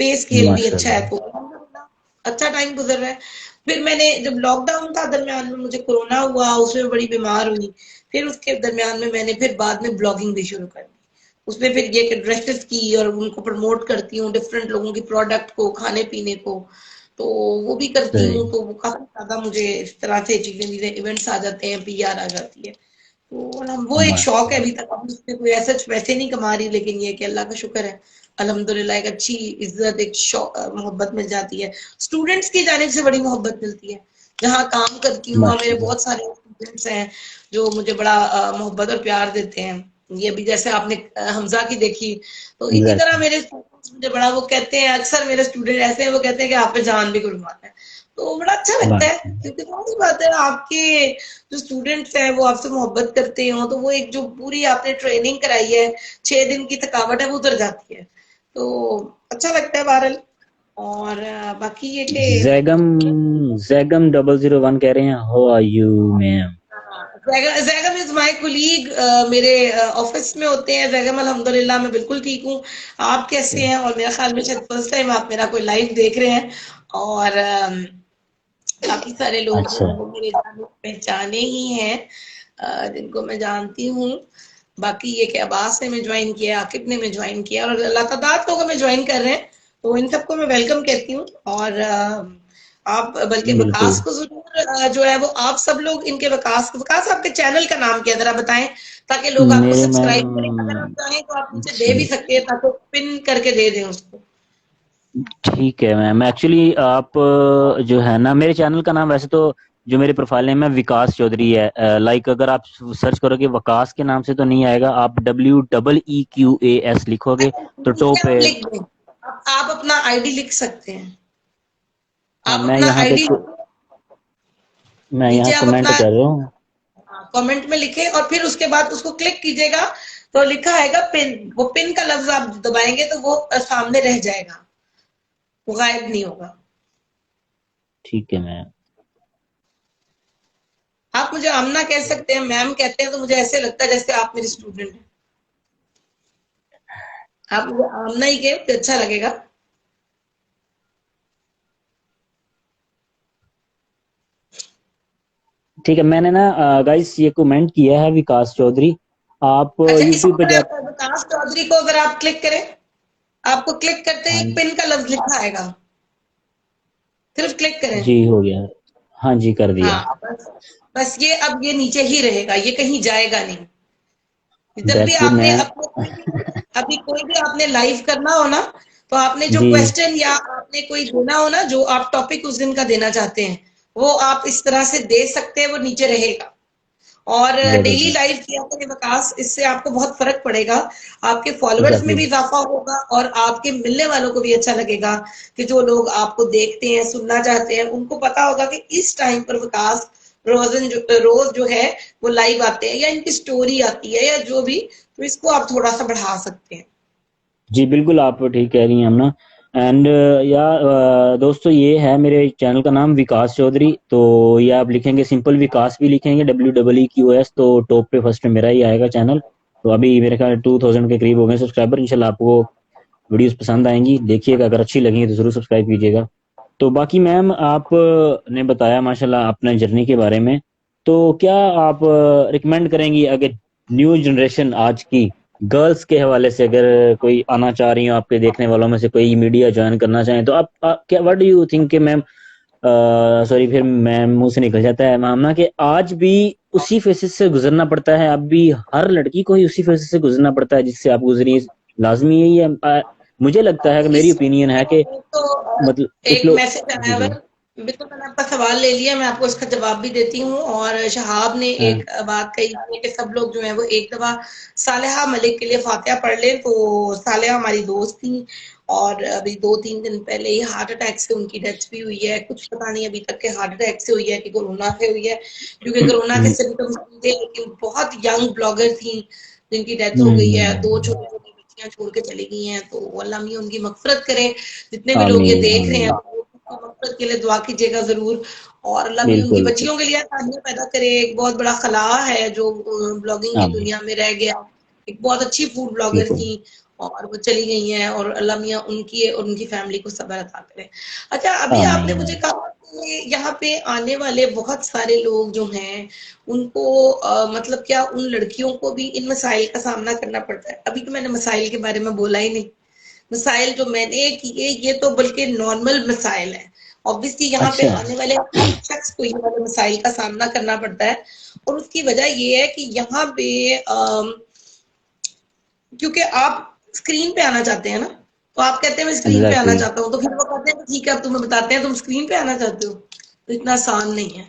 पे स्केल भी अच्छा है। माशाल्लाह। तो अच्छा टाइम गुजर रहा है। फिर मैंने जब लॉकडाउन था दरमियान में मुझे कोरोना हुआ, उसमें बड़ी बीमार हुई। फिर उसके दरमियान में मैंने फिर बाद में ब्लॉगिंग भी शुरू कर दी। उसमें फिर ये कि ड्रेसेस की और उनको प्रमोट करती हूँ, डिफरेंट लोगों की प्रोडक्ट को, खाने पीने को, तो वो भी करती सही। हूँ। तो वो काफी ज्यादा मुझे इस तरह से चीजें चीजें इवेंट्स आ जाते हैं, PR आ जाती है। तो ना वो एक शौक है, माशाल्लाह। अभी तक अब उसमें कोई ऐसा वैसे नहीं कमा रही, लेकिन ये कि अल्लाह का शुक्र है, अल्हम्दुलिल्लाह एक अच्छी इज्जत, एक मोहब्बत मिल जाती है। स्टूडेंट्स की जानिब से बड़ी मोहब्बत मिलती है। जहाँ काम करती हूँ वहाँ मेरे माशाल्लाह। बहुत सारे स्टूडेंट्स हैं जो मुझे बड़ा मोहब्बत और प्यार देते हैं। ये भी जैसे आपने हमजा की देखी, तो इसी तरह एग्जैक्टली। मेरे स्टूडेंट्स मुझे बड़ा वो कहते हैं, अक्सर मेरे स्टूडेंट ऐसे हैं वो कहते हैं कि आप पे जान भी कुर्बान है। तो बड़ा अच्छा लगता है, माशाल्लाह। क्योंकि बहुत बात है आपके जो स्टूडेंट्स हैं वो आपसे मोहब्बत करते हो, तो वो एक जो पूरी आपने ट्रेनिंग कराई है, 6 दिन की थकावट है वो उतर जाती है। तो अच्छा लगता है बहरहाल। और बाकी ये कि जैगम जैगम 001 कह रहे हैं, how are you ma'am? Zaigham is my colleague, मेरे ऑफिस में होते हैं जैगम। अल्हम्दुलिल्लाह मैं बिल्कुल ठीक हूँ। आप कैसे हैं? और मेरा ख्याल में शायद फर्स्ट टाइम आप मेरा कोई लाइव देख रहे हैं। और काफी सारे लोग जो अच्छा। हैं वो मेरे जाने पहचाने ही हैं, जिनको मैं जानती हूँ। बाकी ये कि अब्बास ने मैं ज्वाइन किया, आकिब ने मैं ज्वाइन किया और लातादार लोग हमें ज्वाइन कर रहे हैं, तो इन सबको मैं वेलकम कहती हूँ। और आप बल्कि बिल्कुल। वकास को जरूर जो है वो आप सब लोग इनके वकास वकास आपके चैनल का नाम क्या जरा बताएं, ताकि लोग आपको मेरे मैम, सब्सक्राइब करें। अगर आप चाहें तो आप नीचे दे भी सही। सकते हैं ताकि पिन करके दे दें उसको। ठीक है मैम, एक्चुअली आप जो है ना, मेरे चैनल का नाम वैसे तो जो मेरे प्रोफाइल नेम है विकास चौधरी है। लाइक अगर आप सर्च करोगे वकास के नाम से तो नहीं आएगा, आप WEEQAS लिखोगे तो नीचे टॉप पे। आप लिख दें, आप अपना आईडी लिख सकते हैं। हाँ, आप मैं अपना यहाँ पे आईडी मैं यहाँ नीचे आप कमेंट अपना कर रहा हूँ। कमेंट में लिखे और फिर उसके बाद उसको क्लिक कीजिएगा, तो लिखा आएगा पिन। वो पिन का लफ्ज आप दबाएंगे तो वो सामने रह जाएगा, वो गायब नहीं होगा। ठीक है मैम। आप मुझे आमना कह सकते हैं, मैम कहते हैं तो मुझे ऐसे लगता है जैसे आप मेरे स्टूडेंट हैं। आप मुझे आमना ही कहे तो अच्छा लगेगा। ठीक है, मैंने ना गाइस ये कमेंट किया है विकास चौधरी, आप अच्छा, यूट्यूब इसको पे जा। अगर विकास चौधरी को अगर आप क्लिक करें, आपको क्लिक करते ही हाँ पिन का लफ्ज लिखा आएगा, सिर्फ क्लिक करें। जी, हो गया। हाँ जी, कर दिया। हाँ, बस ये अब ये नीचे ही रहेगा, ये कहीं जाएगा नहीं। जब भी दैट्स गुड आपने मैम। अपने अभी कोई भी आपने लाइव करना हो ना, तो आपने जो जी, क्वेश्चन या आपने कोई देना हो ना, जो आप टॉपिक उस दिन का देना चाहते हैं, वो आप इस तरह से दे सकते हैं, वो नीचे रहेगा। और डेली जबरदस्त। लाइव किया करें विकास, इससे आपको बहुत फर्क पड़ेगा। आपके फॉलोअर्स में एग्जैक्टली। भी इजाफा होगा और आपके मिलने वालों को भी अच्छा लगेगा कि जो लोग आपको देखते हैं, सुनना चाहते हैं, उनको पता होगा कि इस टाइम पर विकास रोज जो है वो लाइव आते हैं, या इनकी स्टोरी आती है या जो भी, तो इसको आप थोड़ा सा बढ़ा सकते हैं। जी बिल्कुल, आप ठीक कह रही हैं हमना। एंड या दोस्तों, ये है मेरे चैनल का नाम विकास चौधरी। तो ये आप लिखेंगे सिंपल विकास भी लिखेंगे WEEQS, तो टॉप पे फर्स्ट मेरा ही आएगा चैनल। तो अभी मेरे ख्याल 2000 के करीब हो गए सब्सक्राइबर। इंशाल्लाह आपको वीडियोस पसंद आएंगी, देखिएगा, अगर अच्छी लगेंगी तो जरूर सब्सक्राइब कीजिएगा। तो बाकी मैम, आप ने बताया माशाल्लाह अपने जर्नी के बारे में। तो क्या आप रिकमेंड करेंगी, अगर न्यू जनरेशन आज की गर्ल्स के हवाले से अगर कोई आना चाह रही हो, आपके देखने वालों में से कोई मीडिया ज्वाइन करना चाहें, तो आप क्या, व्हाट डू यू थिंक कि मैम, सॉरी फिर मैम मुंह से निकल जाता है मामना, कि आज भी उसी फेसेस से गुजरना पड़ता है, अब भी हर लड़की को ही उसी फेसेस से गुजरना पड़ता है जिससे आप गुजरी, लाजमी यही है? मुझे लगता है कि मेरी ओपिनियन है कि तो मतलब कुछ एक लोग। मैसेज जी आया हुआ जी। है। बिल्कुल, मैंने आपका सवाल ले लिया, मैं आपको इसका जवाब भी देती हूँ। और शहाब ने हाँ एक बात कही है कि सब लोग जो है वो एक दफा सालेहा मलिक के लिए फातिहा पढ़ ले। तो सालेहा हमारी दोस्त थी और अभी 2-3 दिन पहले ही हार्ट अटैक से उनकी डेथ भी हुई है। कुछ पता नहीं अभी तक के हार्ट अटैक से हुई है कि कोरोना से हुई है, क्योंकि कोरोना के सिम्टम्स थे, लेकिन बहुत यंग ब्लॉगर थी जिनकी डेथ हो गई है। 2 छोटी छोटी बच्चियां छोड़ के चली गई हैं, तो अल्लाह मियां उनकी मगफरत करे। जितने भी लोग ये आमीन देख रहे हैं, आमीन। वो उनकी मगफरत के लिए दुआ कीजिएगा जरूर। और अल्लाह मियां उनकी बिल्कुल। बच्चियों के लिए आसानियां पैदा करे। एक बहुत बड़ा खला है जो ब्लॉगिंग की आमीन। दुनिया में रह गया। एक बहुत अच्छी फूड ब्लॉगर बिल्कुल थी और वो चली गई हैं, और अल्लाह मियां उनकी और उनकी फैमिली को सब्र अता करे। अच्छा, अभी आपने आमीन। मुझे कहा कि यहाँ पे आने वाले बहुत सारे लोग जो हैं उनको मतलब क्या उन लड़कियों को भी इन मसाइल का सामना करना पड़ता है? अभी तो मैंने मसाइल के बारे में बोला ही नहीं। मसाइल जो मैंने किए ये तो बल्कि नॉर्मल मसाइल है। ऑब्वियसली यहाँ पे अच्छा। आने वाले हर शख्स को ये वाले मसाइल का सामना करना पड़ता है। और उसकी वजह ये है कि यहाँ पे क्योंकि आप स्क्रीन पे आना चाहते हैं ना, तो आप कहते हैं मैं स्क्रीन पे आना एग्जैक्टली। चाहता हूँ, तो फिर वो कहते हैं ठीक है अब तुम्हें बताते हैं तुम स्क्रीन पे आना चाहते हो, तो इतना आसान नहीं है,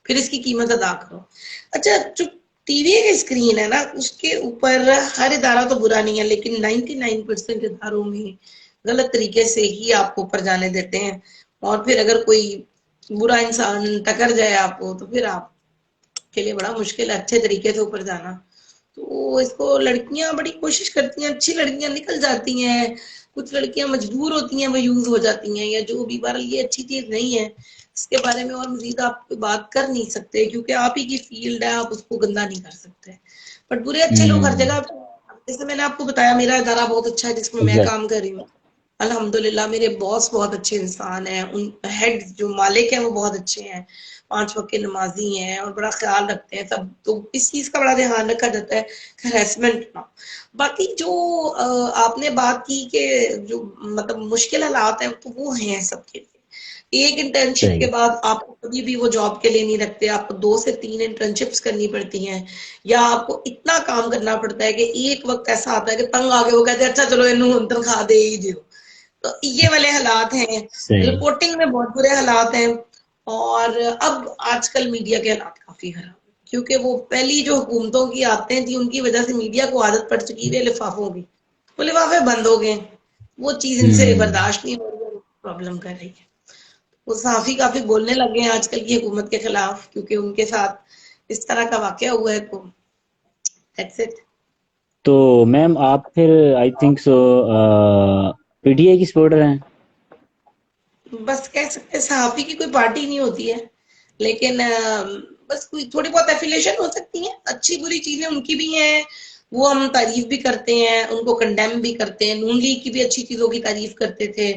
फिर इसकी कीमत अदा करो। अच्छा, जो टीवी की स्क्रीन है ना, उसके ऊपर हर इदारा तो बुरा नहीं है, लेकिन 99% इदारों में गलत तरीके से ही आपको ऊपर जाने देते हैं। और फिर अगर कोई बुरा इंसान टकर जाए आपको, तो फिर आपके लिए बड़ा मुश्किल है अच्छे तरीके से ऊपर जाना। तो इसको लड़कियां बड़ी कोशिश करती हैं, अच्छी लड़कियां निकल जाती हैं, कुछ लड़कियां मजबूर होती हैं, वो यूज हो जाती हैं, या जो भी। बहरहाल ये अच्छी चीज नहीं है, इसके बारे में और मजीद आप बात कर नहीं सकते, क्योंकि आप ही की फील्ड है, आप उसको गंदा नहीं कर सकते। बट बुरे अच्छे लोग हर जगह, जैसे मैंने आपको बताया मेरा इदारा बहुत अच्छा है जिसमें मैं एग्जैक्ट। काम कर रही हूँ। अल्हम्दुलिल्लाह मेरे बॉस बहुत अच्छे इंसान हैं, उन हेड जो मालिक हैं वो बहुत अच्छे हैं, 5 वक्त के नमाजी हैं और बड़ा ख्याल रखते हैं सब। तो इस चीज का बड़ा ध्यान रखा जाता है, हरेसमेंट ना। बाकी जो आपने बात की कि जो मतलब मुश्किल हालात हैं, तो वो हैं सबके लिए। एक इंटर्नशिप के सही। बाद आपको कभी भी वो जॉब के लिए नहीं रखते, आपको 2 से 3 इंटर्नशिप्स करनी पड़ती हैं, या आपको इतना काम करना पड़ता है कि एक वक्त ऐसा आता है कि तंग आके वो कहते हैं अच्छा चलो इन्हों तनख्वाह दे ही दो। तो ये वाले हालात हैं। सही। रिपोर्टिंग में बहुत बुरे हालात हैं। और अब आजकल मीडिया के हालात काफी खराब हैं, क्योंकि वो पहली जो हुकूमतों की आदतें थी उनकी वजह से मीडिया को आदत पड़ चुकी है लिफाफों की। वो लिफाफे बंद हो गए, वो चीज इनसे हम्म। बर्दाश्त नहीं हो रही है, प्रॉब्लम कर रही है। वो सहाफी काफी बोलने लगे हैं आजकल की हुकूमत के खिलाफ, क्योंकि उनके साथ इस तरह का वाकया हुआ है। तो दैट्स इट। तो मैम आप फिर आई थिंक सो PTI की सपोर्टर हैं? बस कह सकते हैं सहाफी की कोई पार्टी नहीं होती है, लेकिन बस कोई थोड़ी बहुत एफिलिएशन हो सकती है, अच्छी बुरी चीजें उनकी भी हैं, वो हम तारीफ भी करते हैं, उनको कंडेम भी करते हैं। नून लीग की भी अच्छी चीजों की तारीफ करते थे,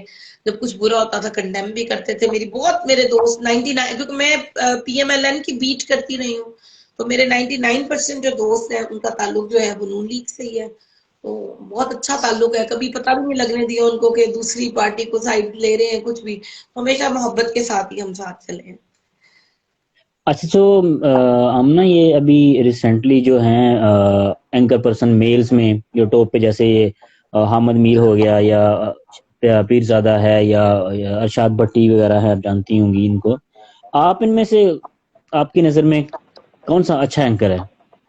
जब कुछ बुरा होता था कंडेम भी करते थे। मेरे दोस्त 99, क्योंकि मैं PMLN की बीट करती रही हूँ, तो मेरे 99% जो दोस्त हैं उनका ताल्लुक जो है वो नून लीग से ही है। तो बहुत अच्छा ताल्लुक है, कभी पता भी नहीं लगने दिया उनको कि दूसरी पार्टी को साइड ले रहे हैं कुछ भी, हमेशा मोहब्बत के साथ ही हम साथ चले हैं। अच्छा, तो हम ना ये अभी रिसेंटली जो हैं एंकर पर्सन मेल्स में जो टॉप पे, जैसे ये हामिद मीर हो गया, या पीरजादा है, या अरशाद भट्टी वगैरह है, आप जानती होंगी इनको। आप इनमें से, आपकी नज़र में कौन सा अच्छा एंकर है?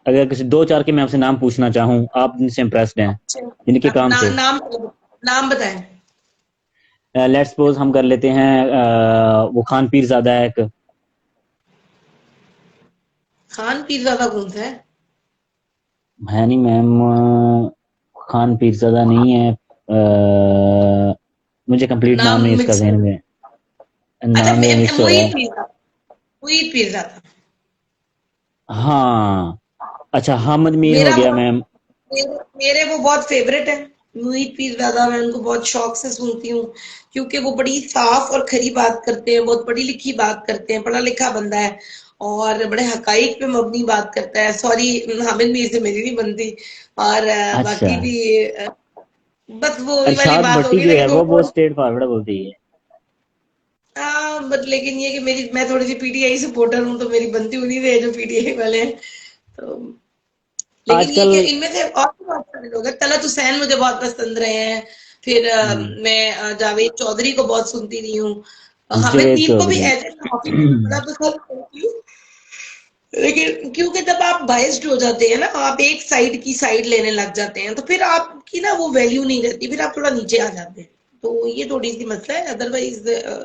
अगर किसी दो चार के मैं आपसे नाम पूछना चाहूँ, आप जिनसे इम्प्रेस्ड हैं, जिनके काम से। नाम बताएं। लेट्स सपोज हम कर लेते हैं, वो खान पीरजादा है एक। खान पीरजादा कौन सा है नहीं मैम, खान पीरजादा नहीं है। मुझे कंप्लीट नाम नाम नहीं इसका मिक्स जहन है। में, अच्छा, नाम मेरा मिक्स हो रहा है। मुईद पीरजादा। हाँ, अच्छा, हामिद मीर हो मेरा गया बहुत मैम। मेरे वो बहुत फेवरेट है मुईद पीरजादा। मैं उनको बहुत शौक से सुनती हूँ, क्योंकि वो बड़ी साफ और खरी बात करते हैं, बहुत पढ़ी लिखी बात करते हैं, पढ़ा लिखा बंदा है और बड़े हकाइक पे मबनी बात करता है। सॉरी, हामिद मीर से मेरी नहीं बनती। और अच्छा, बाकी भी बस वो वही वाली अरशाद बात भट्टी होगी जो ना कि है वो बहुत स्ट्रेट फॉरवर्ड बोलती है। हाँ, बट लेकिन ये कि मैं थोड़ी सी PTI सपोर्टर हूँ, तो मेरी बनती उन्हीं से है जो PTI वाले हैं। तो लेकिन ये आजकल। कि इनमें से और भी बहुत सारे लोग हैं। तलत हुसैन मुझे बहुत पसंद रहे हैं। फिर मैं जावेद चौधरी को बहुत सुनती रही हूँ। हामिद जावेद मीर को भी चौधरी। एज ए सहाफी बड़ा पसंद करती हूँ। लेकिन क्योंकि जब आप बाइस्ड हो जाते हैं ना, आप एक साइड की साइड लेने लग जाते हैं, तो फिर आपकी ना वो वैल्यू नहीं रहती, फिर आप थोड़ा नीचे आ जाते हैं। तो ये थोड़ी सी मसला है। अदरवाइज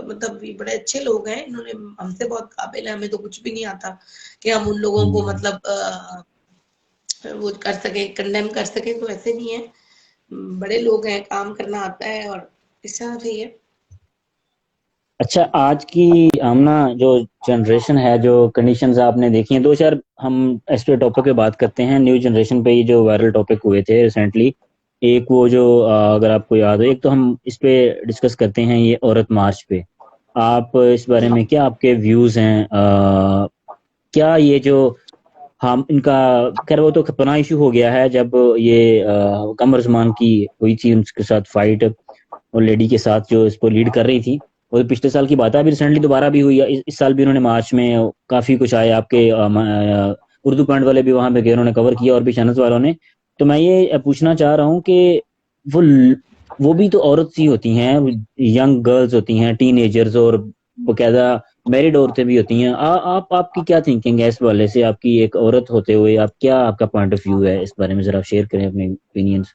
मतलब ये बड़े अच्छे लोग हैं, इन्होंने हमसे बहुत काबिल है, हमें तो कुछ भी नहीं आता कि हम उन लोगों को हम्म। मतलब वो कर सके, कंडेम कर सके, तो ऐसे नहीं है। बड़े लोग हैं, काम करना आता है और इस तरह से ही है। अच्छा, आज की हम ना जो जनरेशन है, जो कंडीशंस आपने देखी हैं, दो चार हम इस पे टॉपिक पे बात करते हैं। न्यू जनरेशन पे ये जो वायरल टॉपिक हुए थे रिसेंटली, एक वो जो अगर आपको याद हो, एक तो हम इस पे डिस्कस करते हैं ये औरत मार्च पे। आप इस बारे में क्या आपके व्यूज हैं? क्या ये जो हम इनका, खैर वो तो खतरनाक इशू हो गया है जब ये कमर उस्मान की हुई थी उनके साथ फाइट, और लेडी के साथ जो इसको लीड कर रही थी। वो तो पिछले साल की बात है, अभी रिसेंटली दोबारा भी हुई है। इस साल भी उन्होंने मार्च में काफी कुछ आए आपके उर्दू पॉइंट वाले भी वहां पे गए, उन्होंने कवर किया, और भी चैनल्स वालों ने। तो मैं ये पूछना चाह रहा हूँ कि वो वो भी तो औरत सी होती हैं, यंग गर्ल्स होती हैं, टीनेजर्स, और बकायदा मैरिड औरतें भी होती हैं। आपकी क्या थिंकिंग है इस वाले से? आपकी एक औरत होते हुए आप क्या, आपका पॉइंट ऑफ व्यू है इस बारे में? जरा शेयर करें अपने ओपिनियंस।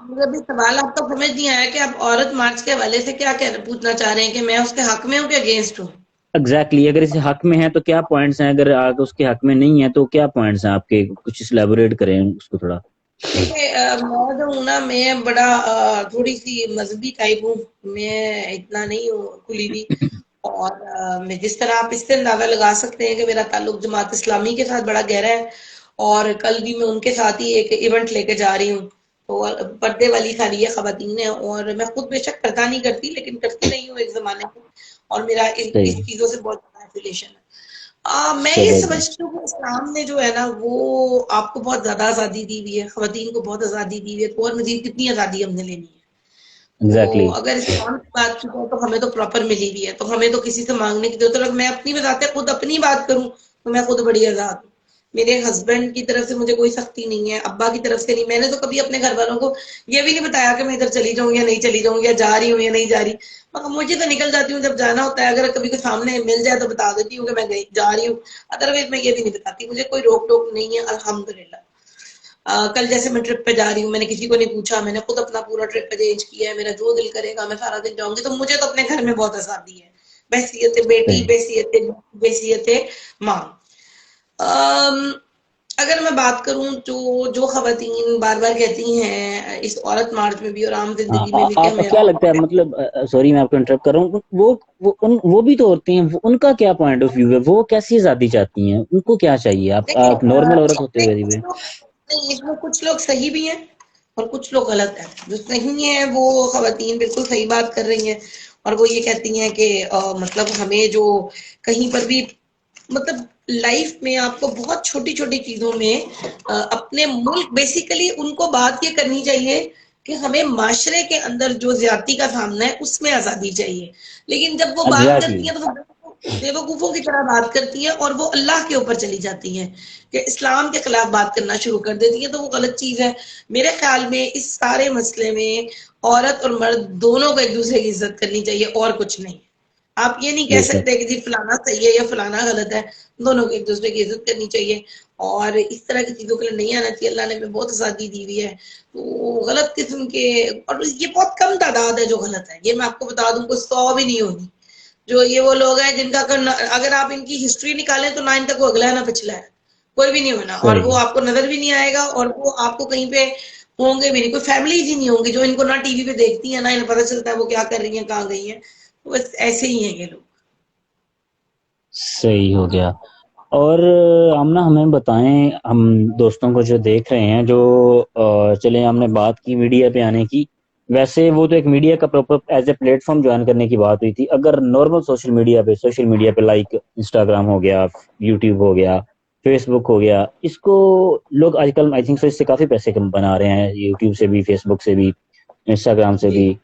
मुझे भी सवाल आपका समझ नहीं आया कि आप औरत मार्च के हवाले से क्या पूछना चाह रहे हैं, कि मैं उसके हक में हूँ कि अगेंस्ट हूँ। एग्जैक्टली, अगर इसे हक में है तो क्या पॉइंट्स हैं, अगर आगे उसके हक में नहीं है तो क्या पॉइंट्स हैं आपके? कुछ इलैबोरेट करें उसको थोड़ा। देखिए, मैं जो हूँ ना, मैं बड़ा थोड़ी सी मजहबी टाइप हूँ। मैं इतना नहीं हूँ खुली हुई। और मैं जिस तरह आप इससे अंदाजा लगा सकते हैं कि मेरा ताल्लुक जमात इस्लामी के साथ बड़ा गहरा है, और कल भी मैं उनके साथ ही एक इवेंट लेके जा रही हूँ। तो पर्दे वाली सारी ये खवातीन है, और मैं खुद बेशक पर्दा नहीं करती, लेकिन करती रही हूँ एक जमाने में, और मेरा सही, इस चीजों से बहुत ज्यादा एफिलिएशन है। मैं ये जबरदस्त। समझती हूँ कि इस्लाम ने जो है ना, वो आपको बहुत ज्यादा आजादी दी हुई है, खवातीन को बहुत आजादी दी हुई है, तो और मजीद कितनी आजादी हमने लेनी है? तो एग्जैक्टली। अगर इस्लाम की बात की जाए तो हमें तो प्रॉपर मिली हुई है, तो हमें तो किसी से मांगने की जरूरत है। मैं अपनी बताते खुद अपनी बात करूं, तो मैं खुद बड़ी आजाद हूँ। मेरे हस्बैंड की तरफ से मुझे कोई सख्ती नहीं है, अब्बा की तरफ से नहीं। मैंने तो कभी अपने घर वालों को ये भी नहीं बताया कि मैं इधर चली जाऊं या नहीं चली जाऊं, या जा रही हूँ या नहीं जा रही। मगर मुझे तो निकल जाती हूँ जब जाना होता है। अगर कभी कोई सामने मिल जाए तो बता देती हूँ कि मैं गई जा रही हूँ। अदरवाइज मैं ये भी नहीं बताती, मुझे कोई रोक टोक नहीं है, अल्हम्दुलिल्लाह। कल जैसे मैं ट्रिप पे जा रही हूँ, मैंने किसी को नहीं पूछा, मैंने खुद अपना पूरा ट्रिप अरेंज किया है। मेरा जो दिल करेगा मैं सारा दिन जाऊंगी। तो मुझे तो अपने घर में बहुत आजादी है, बहसियत बेटी, सही। बहसियत माँ। अगर मैं बात करूं तो जो खवातीन बार बार कहती हैं इस औरत मार्च में भी और आम जिंदगी में भी कि आपको हमें क्या लगता है, मतलब सॉरी मैं आपको इंटरप्ट कर रहा हूँ, वो भी तो औरतें हैं, उनका क्या पॉइंट ऑफ व्यू है, वो कैसी आजादी चाहती हैं, उनको क्या चाहिए? देखिए आप नॉर्मल औरत होते हुए भी। नहीं, इसमें कुछ लोग सही भी हैं और कुछ लोग गलत हैं। जो सही है वो खवातीन बिल्कुल सही बात कर रही हैं और वो ये कहती हैं कि मतलब हमें जो कहीं पर भी मतलब लाइफ में आपको बहुत छोटी छोटी चीजों में अपने मुल्क बेसिकली उनको बात ये करनी चाहिए कि हमें माशरे के अंदर जो ज्यादती का सामना है उसमें आजादी चाहिए। लेकिन जब वो बात करती एग्जैक्टली। है तो वो बेवकूफों की तरह बात करती है और वो अल्लाह के ऊपर चली जाती है कि इस्लाम के खिलाफ बात करना शुरू कर देती है, तो वो गलत चीज है। मेरे ख्याल में इस सारे मसले में औरत और मर्द दोनों को एक दूसरे की इज्जत करनी चाहिए और कुछ नहीं। आप ये नहीं कह बेशक। सकते कि जी फलाना सही है या फलाना गलत है। दोनों को एक दूसरे की इज्जत करनी चाहिए और इस तरह की चीजों के लिए नहीं आना चाहिए। अल्लाह ने हमें बहुत आजादी दी हुई है, तो गलत किस्म के और ये बहुत कम तादाद है जो गलत है। ये मैं आपको बता दूं, कोई 100 भी नहीं होगी जो ये वो लोग हैं जिनका अगर आप इनकी हिस्ट्री निकालें तो ना इन तक वो अगला है ना पिछला है, कोई भी नहीं होना और वो सही। आपको नजर भी नहीं आएगा और वो आपको कहीं पे होंगे भी नहीं। कोई फैमिलीज ही नहीं होंगी जो इनको ना टीवी पे देखती है ना इन्हें पता चलता है वो क्या कर रही है कहाँ गई है। तो बस ऐसे ही है ये लोग। सही हो गया। और आमना हमें बताएं, हम दोस्तों को जो देख रहे हैं, जो चले हमने बात की मीडिया पे आने की, वैसे वो तो एक मीडिया का proper as a platform join करने की बात हुई थी। अगर नॉर्मल सोशल मीडिया पे लाइक इंस्टाग्राम हो गया, यूट्यूब हो गया, फेसबुक हो गया, इसको लोग आजकल आई थिंक सो इससे काफी पैसे कम बना रहे हैं, यूट्यूब से भी, फेसबुक से भी, इंस्टाग्राम से जी भी।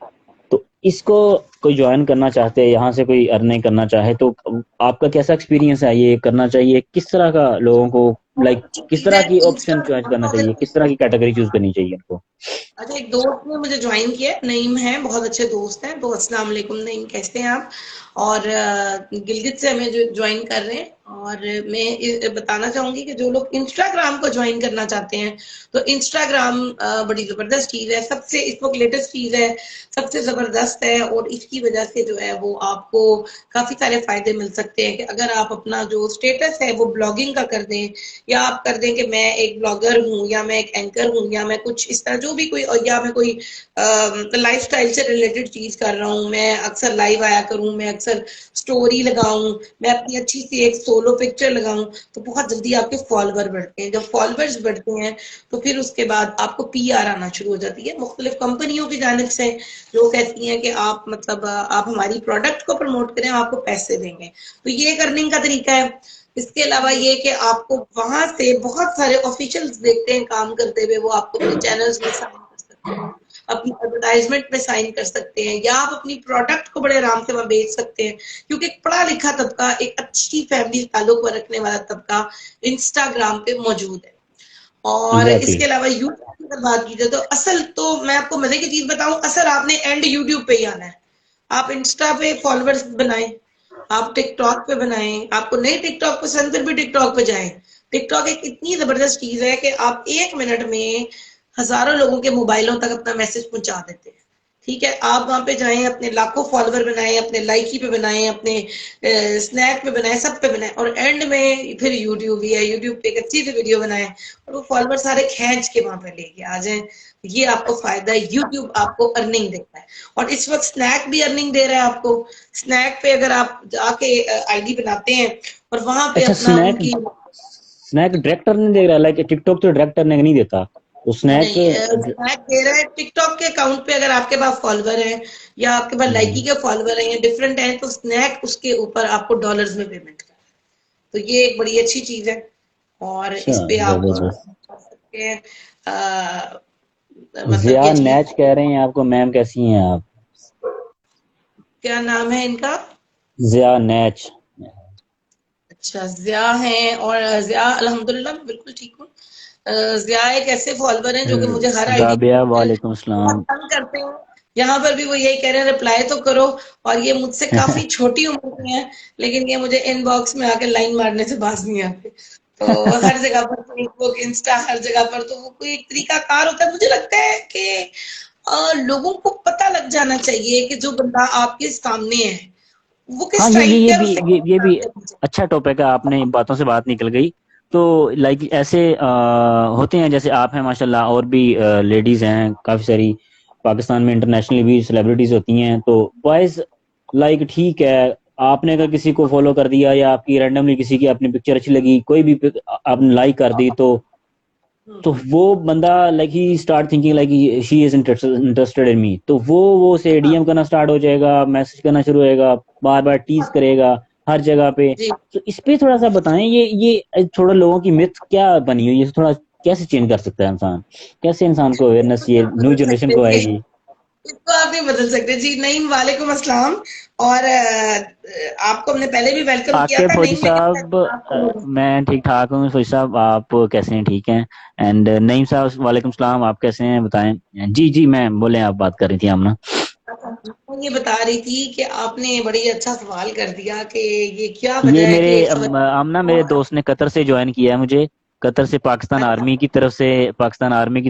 तो इसको कोई ज्वाइन करना चाहते हैं, यहाँ से कोई अर्निंग करना चाहे, तो आपका कैसा एक्सपीरियंस है? ये करना चाहिए किस तरह का लोगों को, बहुत लाइक अच्छी किस चीज तरह है की ऑप्शन चॉइस करना इंस्टाग्राम। चाहिए, किस तरह की कैटेगरी चूज करनी चाहिए उनको? अच्छा, एक दोस्त ने मुझे ज्वाइन किया है, नईम है, बहुत अच्छे दोस्त हैं। तो अस्सलाम वालेकुम नईम, कैसे हैं आप? और गिलगित से हमें जो ज्वाइन कर रहे हैं और मैं बताना चाहूंगी कि जो लोग इंस्टाग्राम को ज्वाइन करना चाहते हैं तो इंस्टाग्राम बड़ी जबरदस्त चीज है, सबसे इस वक्त लेटेस्ट चीज है, सबसे जबरदस्त है और इसकी वजह से जो है वो आपको काफी सारे फायदे मिल सकते हैं कि अगर आप अपना जो स्टेटस है वो ब्लॉगिंग का कर दें या आप कर दें कि मैं एक ब्लॉगर हूँ या मैं एक एंकर हूँ या मैं कुछ इस तरह जो भी कोई या मैं कोई लाइफस्टाइल से रिलेटेड चीज कर रहा हूँ, मैं अक्सर लाइव आया करूँ, मैं अक्सर स्टोरी लगाऊं, मैं अपनी अच्छी सी एक सोलो पिक्चर लगाऊं, तो बहुत जल्दी आपके फॉलोवर बढ़ते हैं। जब फॉलोवर्स बढ़ते हैं तो फिर उसके बाद आपको पीआर आना शुरू हो जाती है मुख्तलिफ कंपनियों की जानिब से, जो कहती हैं कि आप मतलब आप हमारी प्रोडक्ट को प्रमोट करें, आपको पैसे देंगे। तो ये एक अर्निंग का तरीका है। इसके अलावा ये कि आपको वहां से बहुत सारे ऑफिशियल्स देखते हैं काम करते हुए, वो आपको अपने चैनल्स में साइन कर सकते हैं, अपनी एडवर्टाइजमेंट में साइन कर सकते हैं या आप अपनी प्रोडक्ट को बड़े आराम से वहां बेच सकते हैं, क्योंकि एक पढ़ा लिखा तबका, एक अच्छी फैमिली ताल्लुक रखने वाला तबका इंस्टाग्राम पे मौजूद है। और एग्जैक्टली। इसके अलावा यूट्यूब की अगर बात की जाए तो असल तो मैं आपको मजे की चीज बताऊं, असल आपने एंड यूट्यूब पे ही आना है। आप इंस्टा पे फॉलोअर्स बनाएं, आप टिकटॉक पे बनाएं, आपको नहीं टिकटॉक पसंद फिर भी टिकटॉक पे जाएं। टिकटॉक एक इतनी जबरदस्त चीज है कि आप 1 मिनट में हजारों लोगों के मोबाइलों तक अपना मैसेज पहुंचा देते हैं। ठीक है, आप वहां पे जाएं, अपने लाखों फॉलोवर बनाएं, अपने लाइकी पे बनाएं, अपने स्नैप पे बनाएं, सब पे बनाएं और एंड में फिर यूट्यूब भी है, यूट्यूब पे एक अच्छी सी वीडियो बनाएं और वो फॉलोवर सारे खींच के वहां पे लेके आ जाएं। ये आपको फायदा है, यूट्यूब आपको अर्निंग देता है और इस वक्त स्नैक भी अर्निंग दे रहा है आपको। स्नैक पे अगर आप जाके आईडी बनाते हैं और वहां पे अच्छा, अपना स्नैक उनकी स्नैक डायरेक्टर नहीं देख रहा, लाइक टिकटॉक तो डायरेक्टर नहीं देता, तो स्नैक। नहीं स्नैक दे रहा है टिकटॉक के अकाउंट पे। अगर आपके पास फॉलोवर है या आपके पास लाइकी के फॉलोवर है या डिफरेंट है तो स्नैक उसके ऊपर आपको डॉलर्स में पेमेंट कर, तो ये एक बड़ी अच्छी चीज है और अच्छा, इस पे आप जबरदस्त। कर सकते हैं। मतलब जिया ये चीज, नैच कह रहे हैं आपको, मैम कैसी हैं आप? क्या नाम है इनका? जिया नैच। अच्छा, जिया है और जिया अल्हम्दुलिल्लाह मैं बिल्कुल ठीक हूँ। जिया एक ऐसे फॉलोवर हैं जो कि मुझे हर आईडी राबिया, वालेकुम बहुत सलाम। तंग करते हैं। यहाँ पर भी वो यही कह रहे हैं रिप्लाई तो करो, और ये मुझसे काफी छोटी उम्र के हैं लेकिन ये मुझे इनबॉक्स में आके लाइन मारने से बाज नहीं आते। तो हर जगह पर फेसबुक इंस्टा हर जगह पर, तो वो कोई एक तरीका कार होता है। मुझे लगता है कि लोगों को पता लग जाना चाहिए कि जो बंदा आपके सामने है वो हाँ, किस ये ये टाइप ये का है, भी उससे ये कैसे ये भी बात करनी चाहिए। अच्छा टॉपिक है, आपने बातों से बात निकल गई। तो लाइक ऐसे होते हैं, जैसे आप हैं माशाल्लाह, और भी लेडीज हैं काफी सारी पाकिस्तान में, इंटरनेशनली भी सेलिब्रिटीज होती हैं। तो बॉयज लाइक ठीक है, आपने अगर किसी को फॉलो कर दिया या आपकी रैंडमली किसी की अपनी पिक्चर अच्छी लगी, कोई भी आपने लाइक कर दी, तो वो बंदा like he start thinking like she is interested in me, तो वो से हाँ डीएम करना स्टार्ट हो जाएगा, मैसेज करना शुरू होएगा, बार बार टीज हाँ करेगा हर जगह पे। जी। तो इस पे थोड़ा सा बताएं, ये थोड़ा लोगों की मिथ क्या बनी हुई है, इसे थोड़ा कैसे चेंज कर सकता है इंसान, कैसे इंसान को अवेयरनेस इसको ये आप न्यू बदल जनरेशन सकते को जी, आएगी। इसको आप नहीं बदल सकते जी। नईम, वालेकुम अस्सलाम। और आपको हमने पहले भी वेलकम किया आके था फौजी नईम, मैं कैसे साहब, आपको। मैं ठीक ठाक हूँ फौजी साहब, आप कैसे हैं? ठीक हैं? एंड नईम साहब वालेकुम सलाम, आप कैसे हैं बताएं? जी जी मैम, बोले, आप बात कर रही थी आमना। मैं ये बता रही थी कि आपने बड़ी अच्छा सवाल कर दिया कि ये क्या ये वजह है मेरे कि खबर। आमना, मेरे दोस्त ने कतर से ज्वाइन किया है मुझे, कतर से, अच्छा पाकिस्तान आर्मी की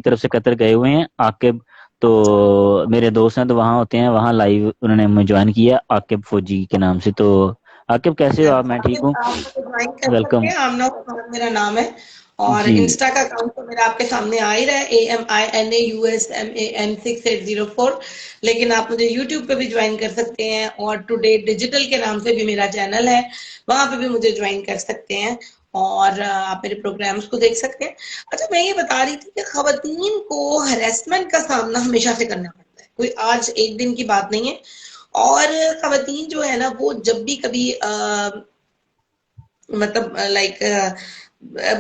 तरफ से कतर गए हुए हैं आकिब। तो अच्छा मेरे दोस्त हैं, तो वहाँ होते हैं, वहाँ लाइव उन्होंने मुझे ज्वाइन किया आकिब फौजी के नाम से। तो आकिब कैसे हो आप? मैं ठीक हूँ। आप मुझे ज्वाइन कर सकते वेलकम। हैं, आमना उस्मान मेरा नाम है। और जी इंस्टा का अकाउंट तो मेरा आपके सामने आ ही रहा है, AMINAUSMAN6804। लेकिन आप मुझे यूट्यूब पे भी ज्वाइन कर सकते हैं, और टुडे डिजिटल के नाम से भी मेरा चैनल है, वहां पे भी मुझे ज्वाइन कर सकते हैं। और आप मेरे प्रोग्राम्स को देख सकते हैं। अच्छा, मैं ये बता रही थी कि खवातीन को हरेसमेंट का सामना हमेशा से करना पड़ता है, कोई आज एक दिन की बात नहीं है। और खवातीन जो है ना, वो जब भी कभी मतलब लाइक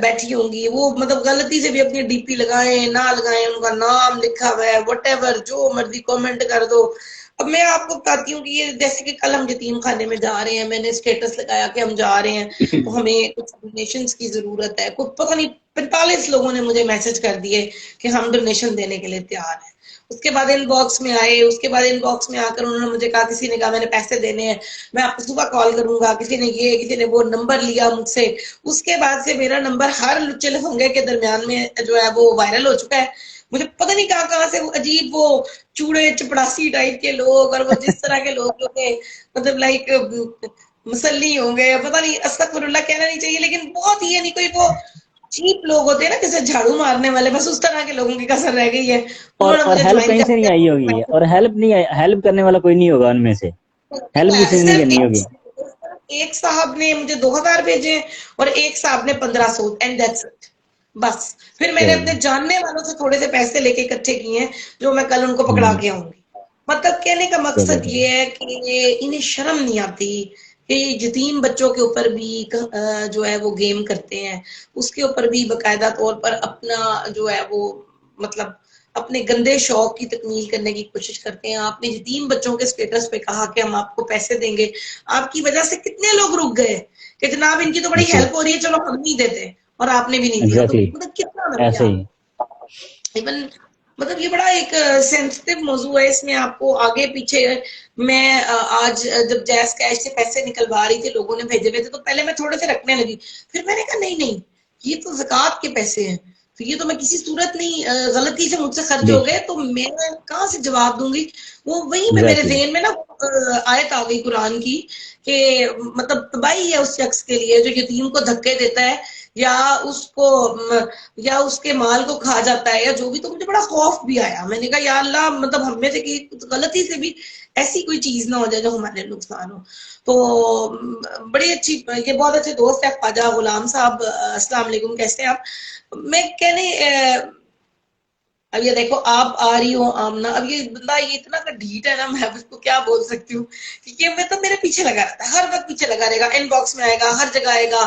बैठी होंगी, वो मतलब गलती से भी अपनी डीपी लगाएं ना लगाएं, उनका नाम लिखा हुआ है, वटेवर जो मर्जी कमेंट कर दो। अब मैं आपको बताती हूँ कि ये जैसे कि कल हम यतीम खाने में जा रहे हैं, मैंने स्टेटस लगाया कि हम जा रहे हैं, तो हमें कुछ डोनेशंस की जरूरत है। कुछ पता नहीं 45 लोगों ने मुझे मैसेज कर दिए कि हम डोनेशन देने के लिए तैयार हैं। उसके बाद इनबॉक्स में आए, उसके बाद इनबॉक्स में आकर उन्होंने मुझे कहा, किसी ने कहा मैंने पैसे देने हैं, मैं आपको सुबह कॉल करूंगा, किसी ने ये, किसी ने वो नंबर लिया मुझसे। उसके बाद से मेरा नंबर हर लुच्चे लफंगे के दरमियान में जो है वो वायरल हो चुका है। मुझे पता नहीं कहाँ कहाँ से वो अजीब, वो चूड़े चपड़ासी टाइप के लोग, और वो जिस तरह के लोग जो थे, मतलब लाइक मुसल्ली होंगे, पता नहीं, अस्तगफिरुल्लाह कहना नहीं चाहिए, लेकिन बहुत ही, नहीं कोई वो चीप लोग होते हैं ना, जैसे झाड़ू मारने वाले, बस उस तरह के लोगों की कसर रह गई है। उन्होंने और मुझे हेल्प ज्वाइन कहीं कर से नहीं आई होगी, दिया। और हेल्प नहीं आई, हेल्प करने वाला कोई नहीं होगा उनमें से, हेल्प किसी ने नहीं सिर्फ करनी होगी। एक साहब ने मुझे 2000 भेजे, और एक साहब ने 1500, एंड दैट्स इट। बस फिर मैंने अपने चलो। जानने वालों से थोड़े से पैसे लेके इकट्ठे किए हैं, जो मैं कल उनको पकड़ा हम्म। के आऊंगी। मतलब कहने का चलो मकसद चलो। ये है कि इन्हें शर्म नहीं आती कि यतीम बच्चों के ऊपर भी जो है वो गेम करते हैं, उसके ऊपर भी बकायदा तौर पर अपना जो है वो, मतलब अपने गंदे शौक की तकमील करने की कोशिश करते हैं। आपने यतीम बच्चों के स्टेटस पे कहा कि हम आपको पैसे देंगे, आपकी वजह से कितने लोग रुक गए कि जनाब इनकी तो बड़ी जी हेल्प हो रही है, चलो हम नहीं देते, और आपने भी नहीं दिया, तो एग्जैक्टली, मतलब कितना नजरिया। ऐसे ही। इवन मतलब ये बड़ा एक सेंसिटिव मौजू है, इसमें आपको आगे पीछे। मैं आज जब जैस कैश से पैसे निकलवा रही थी, लोगों ने भेजे हुए थे, तो पहले मैं थोड़े से रखने लगी, फिर मैंने कहा नहीं नहीं, ये तो ज़कात के पैसे हैं, तो ये तो मैं किसी सूरत नहीं, गलती से मुझसे खर्च हो बेशक। गए तो मैं कहाँ से जवाब दूंगी। वो वहीं पे मेरे एग्जैक्टली। जहन में ना आयत आ गई कुरान की, कि मतलब तबाही है उस शख्स के लिए जो यतीम को धक्के देता है, या उसको या उसके माल को खा जाता है, या जो भी। तो मुझे बड़ा खौफ भी आया, मैंने कहा या अल्लाह, मतलब हम में से कि गलती से भी ऐसी कोई चीज ना हो जाए जो हमारे नुकसान हो। तो बड़ी अच्छी, ये बहुत अच्छे दोस्त है ख्वाजा गुलाम साहब, अस्सलाम वालेकुम, कैसे हैं आप? मैं कहने अब ये देखो, आप आ रही हो आमना, अब ये बंदा ये इतना का ढीठ है ना, मैं अब इसको क्या बोल सकती हूँ कि ये मैं तो मेरे पीछे लगा रहता है, हर वक्त पीछे लगा रहेगा, इनबॉक्स में आएगा, हर जगह आएगा,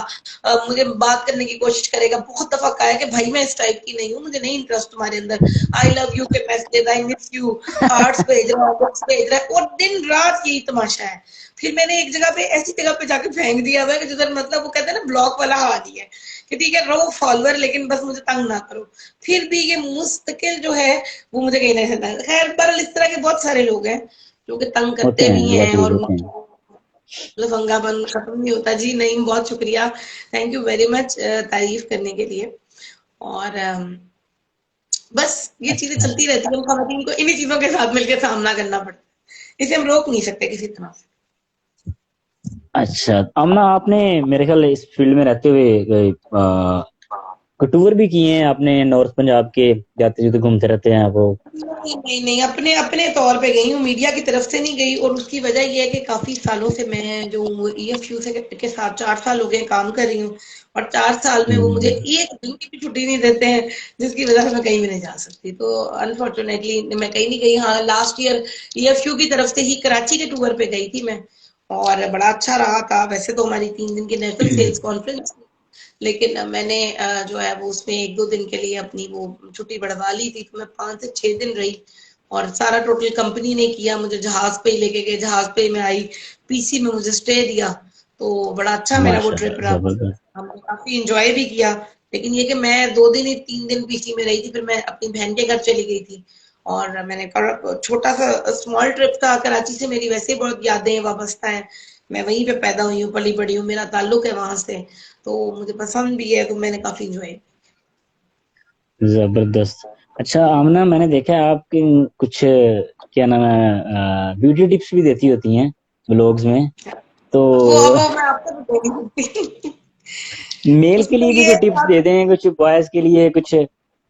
मुझे बात करने की कोशिश करेगा। बहुत दफा कहा है कि भाई मैं इस टाइप की नहीं हूँ, मुझे नहीं इंटरेस्ट तुम्हारे अंदर, आई लव यू के message, I miss you, hearts भेज रहा है, बुक्स भेज रहा है, और दिन रात यही तमाशा है। फिर मैंने एक जगह पे, ऐसी जगह पे जाके फेंक दिया हुआ है कि जिधर, मतलब वो कहते हैं ना, ब्लॉक वाला हाल ही है कि ठीक है रहो फॉलोअर, लेकिन बस मुझे तंग ना करो। फिर भी ये मुस्तकिल जो है वो मुझे कहीं नहीं सकता। खैर, पर इस तरह के बहुत सारे लोग हैं जो कि तंग होते करते हैं, भी हैं, एग्जैक्टली और होते हैं। उनकी लफंगापन खत्म नहीं होता जी। नहीं, बहुत शुक्रिया, थैंक यू वेरी मच तारीफ करने के लिए। और बस ये चीजें अच्छा। चलती रहती है, हम खवातीन को इन्हीं चीजों के साथ मिलकर सामना करना पड़ता है, इसे हम रोक नहीं सकते किसी तरह से। अच्छा आमना, आपने मेरे ख्याल इस फील्ड में रहते हुए टूर भी किए हैं आपने, नॉर्थ पंजाब के, जाते जुते घूमते रहते हैं वो? नहीं नहीं नहीं, अपने अपने तौर पे गई हूँ, मीडिया की तरफ से नहीं गई। और उसकी वजह ये है कि काफी सालों से मैं जो ईएफयू से के साथ 4 साल हो गए काम कर रही हूँ, और 4 साल में वो मुझे हम्म, एक दिन की भी छुट्टी नहीं देते हैं, जिसकी वजह से मैं कहीं भी नहीं जा सकती। तो अनफॉर्चुनेटली मैं कहीं नहीं गई। हाँ, लास्ट ईयर ईएफयू की तरफ से ही कराची के टूर पे गई थी मैं, और बड़ा अच्छा रहा था। वैसे तो हमारी 3 दिन की नेशनल सेल्स कॉन्फ्रेंस, लेकिन मैंने जो है वो उसमें 1-2 दिन के लिए अपनी वो छुट्टी बढ़वा ली थी, तो मैं 5 से 6 दिन रही। और सारा टोटल कंपनी ने किया, मुझे जहाज पे ही लेके गए, जहाज पे मैं आई, पीसी में मुझे स्टे दिया। तो बड़ा अच्छा मेरा वो ट्रिप माशाल्लाह रहा, जबरदस्त। हमने काफी इंजॉय भी किया। लेकिन ये कि मैं 2 दिन ही 3 दिन पीसी में रही थी, फिर मैं अपनी बहन के घर चली गई थी। और मैंने छोटा सा स्मॉल ट्रिप था, कराची से मेरी वैसे बहुत यादें वाबस्ता है, मैं वहीं पे पैदा हुई हूँ, पली बड़ी हूँ, मेरा ताल्लुक है वहां से, तो मुझे पसंद भी है, तो मैंने काफी इंजॉय। जबरदस्त। अच्छा आमना, मैंने देखा है आपके कुछ क्या नाम है, ब्यूटी टिप्स भी देती होती हैं ब्लॉग्स में, तो वो मैं आपको भी बोल नहीं सकती। मेल के उसमें लिए भी ये कोई है कि टिप्स आप दे दें, कुछ बॉयज के लिए कुछ,